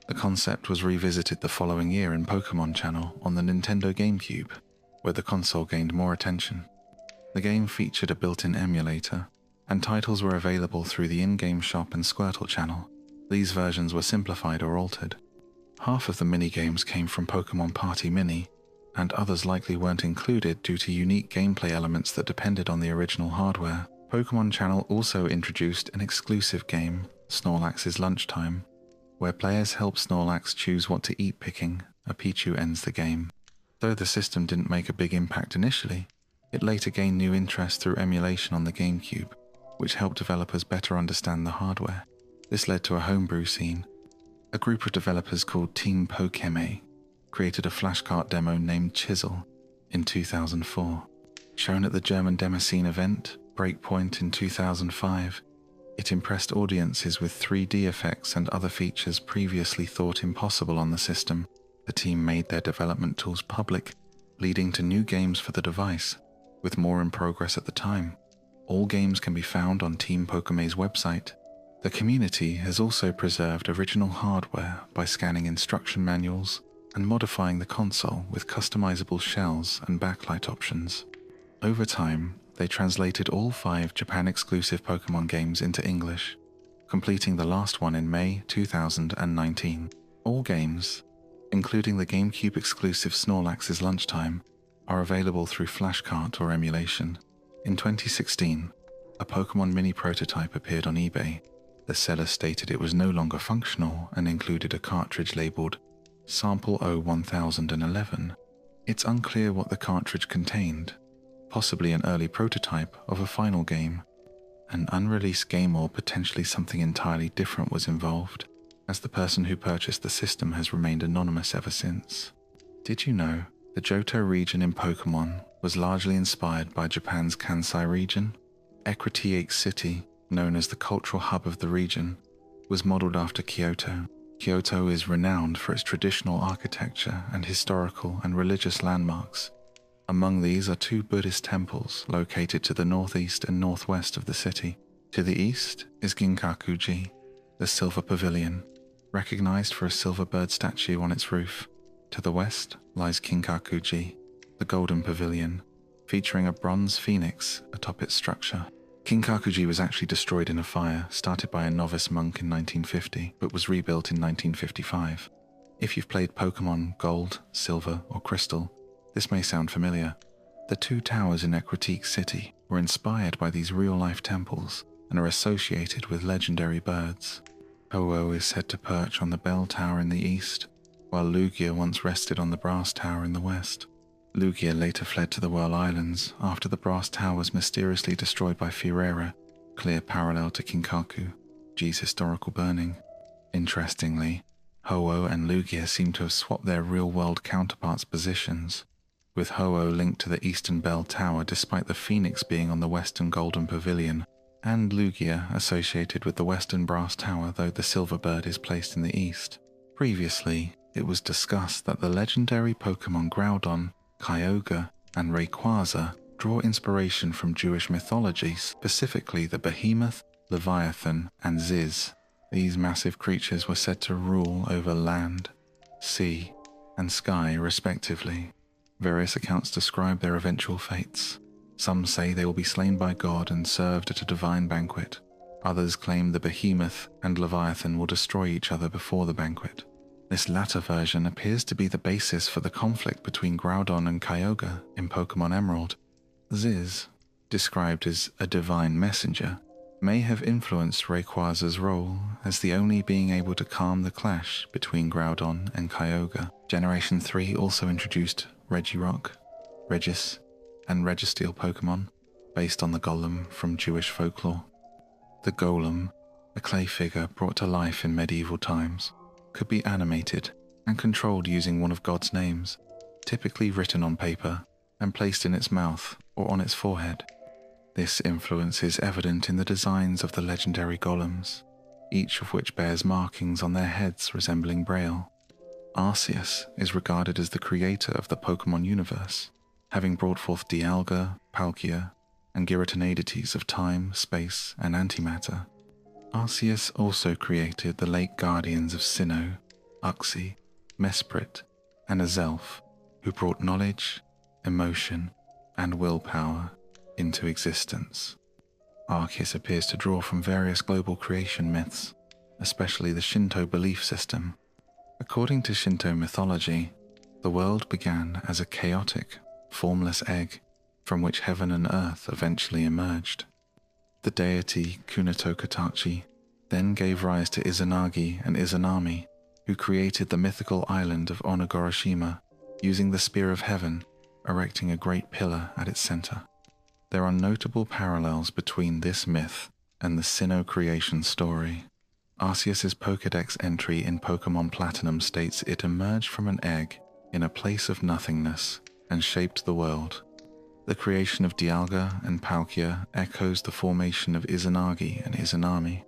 The concept was revisited the following year in Pokémon Channel on the Nintendo GameCube, where the console gained more attention. The game featured a built-in emulator, and titles were available through the in-game shop and Squirtle Channel. These versions were simplified or altered. Half of the minigames came from Pokémon Party Mini, and others likely weren't included due to unique gameplay elements that depended on the original hardware. Pokémon Channel also introduced an exclusive game, Snorlax's Lunchtime, where players help Snorlax choose what to eat, picking a Pichu ends the game. Though the system didn't make a big impact initially, it later gained new interest through emulation on the GameCube, which helped developers better understand the hardware. This led to a homebrew scene. A group of developers called Team Pokeme created a flashcart demo named Chisel in 2004. Shown at the German Demoscene event, Breakpoint, in 2005, it impressed audiences with 3D effects and other features previously thought impossible on the system. The team made their development tools public leading to new games for the device, with more in progress at the time. All games can be found on Team Pokémon's website. The community has also preserved original hardware by scanning instruction manuals and modifying the console with customizable shells and backlight options. Over time, they translated all 5 Japan-exclusive Pokémon games into English, completing the last one in May 2019. All games, including the GameCube-exclusive Snorlax's Lunchtime, are available through flashcart or emulation. In 2016, a Pokémon mini prototype appeared on eBay. The seller stated it was no longer functional and included a cartridge labeled Sample O1011. It's unclear what the cartridge contained, possibly an early prototype of a final game. An unreleased game or potentially something entirely different was involved, as the person who purchased the system has remained anonymous ever since. Did you know the Johto region in Pokémon was largely inspired by Japan's Kansai region? Ecruteak City, known as the cultural hub of the region, was modeled after Kyoto. Kyoto is renowned for its traditional architecture and historical and religious landmarks. Among these are 2 Buddhist temples located to the northeast and northwest of the city. To the east is Ginkakuji, the Silver Pavilion, recognized for a silver bird statue on its roof. To the west lies Kinkakuji, the Golden Pavilion, featuring a bronze phoenix atop its structure. Kinkakuji was actually destroyed in a fire started by a novice monk in 1950, but was rebuilt in 1955. If you've played Pokémon Gold, Silver, or Crystal, this may sound familiar. The 2 towers in Ecruteak City were inspired by these real-life temples and are associated with legendary birds. Ho-Oh is said to perch on the bell tower in the east, while Lugia once rested on the brass tower in the west. Lugia later fled to the Whirl Islands after the brass tower was mysteriously destroyed by Furera, clear parallel to Kinkakuji's historical burning. Interestingly, Ho-Oh and Lugia seem to have swapped their real-world counterparts' positions, with Ho-Oh linked to the eastern bell tower despite the phoenix being on the western golden pavilion, and Lugia associated with the western brass tower, though the silver bird is placed in the east. Previously, it was discussed that the legendary Pokémon Groudon, Kyogre, and Rayquaza draw inspiration from Jewish mythology, specifically the Behemoth, Leviathan, and Ziz. These massive creatures were said to rule over land, sea, and sky respectively. Various accounts describe their eventual fates. Some say they will be slain by God and served at a divine banquet. Others claim the Behemoth and Leviathan will destroy each other before the banquet. This latter version appears to be the basis for the conflict between Groudon and Kyogre in Pokémon Emerald. Ziz, described as a divine messenger, may have influenced Rayquaza's role as the only being able to calm the clash between Groudon and Kyogre. Generation 3 also introduced Regirock, Regis, and Registeel Pokémon, based on the golem from Jewish folklore. The golem, a clay figure brought to life in medieval times, could be animated and controlled using one of God's names, typically written on paper and placed in its mouth or on its forehead. This influence is evident in the designs of the legendary golems, each of which bears markings on their heads resembling Braille. Arceus is regarded as the creator of the Pokémon universe, having brought forth Dialga, Palkia, and Giratinaidities of time, space, and antimatter. Arceus also created the late guardians of Sinnoh, Uxie, Mesprit, and Azelf, who brought knowledge, emotion, and willpower into existence. Arceus appears to draw from various global creation myths, especially the Shinto belief system. According to Shinto mythology, the world began as a chaotic, formless egg from which heaven and earth eventually emerged. The deity Kunato Katachi then gave rise to Izanagi and Izanami, who created the mythical island of Onigashima using the Spear of Heaven, erecting a great pillar at its center. There are notable parallels between this myth and the Sinnoh creation story. Arceus's Pokédex entry in Pokémon Platinum states it emerged from an egg in a place of nothingness and shaped the world. The creation of Dialga and Palkia echoes the formation of Izanagi and Izanami.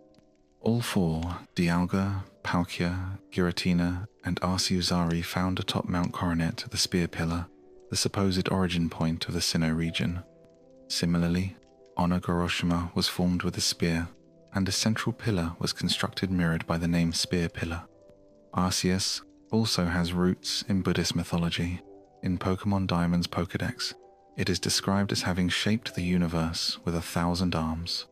All 4, Dialga, Palkia, Giratina, and Arceusari found atop Mount Coronet, the Spear Pillar, the supposed origin point of the Sinnoh region. Similarly, Onogoroshima was formed with a spear, and a central pillar was constructed mirrored by the name Spear Pillar. Arceus also has roots in Buddhist mythology. In Pokémon Diamond's Pokédex, it is described as having shaped the universe with 1,000 arms.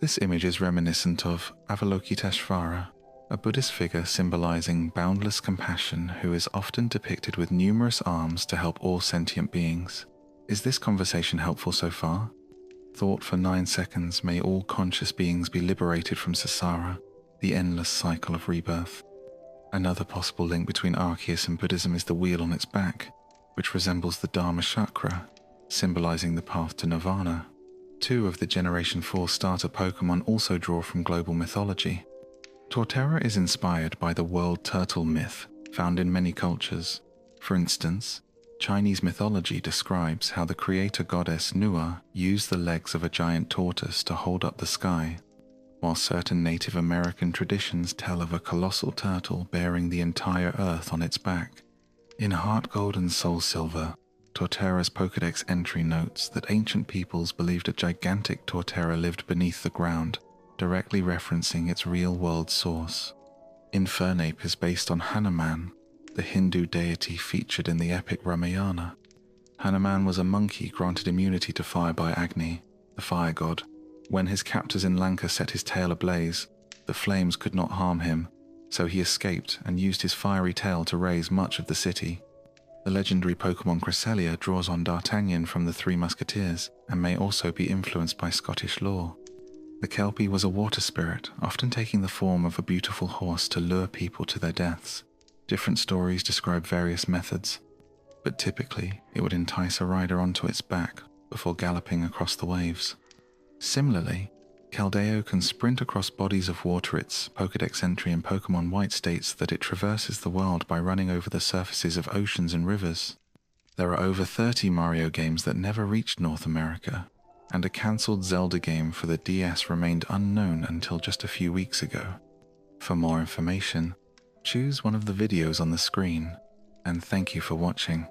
This image is reminiscent of Avalokiteshvara, a Buddhist figure symbolizing boundless compassion who is often depicted with numerous arms to help all sentient beings. Is this conversation helpful so far? Thought for 9 seconds, may all conscious beings be liberated from Samsara, the endless cycle of rebirth. Another possible link between Arceus and Buddhism is the wheel on its back, which resembles the Dharma chakra, symbolizing the path to Nirvana. 2 of the Generation 4 starter Pokémon also draw from global mythology. Torterra is inspired by the world turtle myth found in many cultures. For instance, Chinese mythology describes how the creator goddess Nua used the legs of a giant tortoise to hold up the sky, while certain Native American traditions tell of a colossal turtle bearing the entire earth on its back. In Heart Gold and Soul Silver, Torterra's Pokédex entry notes that ancient peoples believed a gigantic Torterra lived beneath the ground, directly referencing its real-world source. Infernape is based on Hanuman, the Hindu deity featured in the epic Ramayana. Hanuman was a monkey granted immunity to fire by Agni, the fire god. When his captors in Lanka set his tail ablaze, the flames could not harm him, so he escaped and used his fiery tail to raise much of the city. The legendary Pokémon Cresselia draws on D'Artagnan from the Three Musketeers and may also be influenced by Scottish lore. The Kelpie was a water spirit, often taking the form of a beautiful horse to lure people to their deaths. Different stories describe various methods, but typically it would entice a rider onto its back before galloping across the waves. Similarly, Keldeo can sprint across bodies of water. Its Pokédex entry in Pokémon White states that it traverses the world by running over the surfaces of oceans and rivers. There are over 30 Mario games that never reached North America, and a cancelled Zelda game for the DS remained unknown until just a few weeks ago. For more information, choose one of the videos on the screen, and thank you for watching.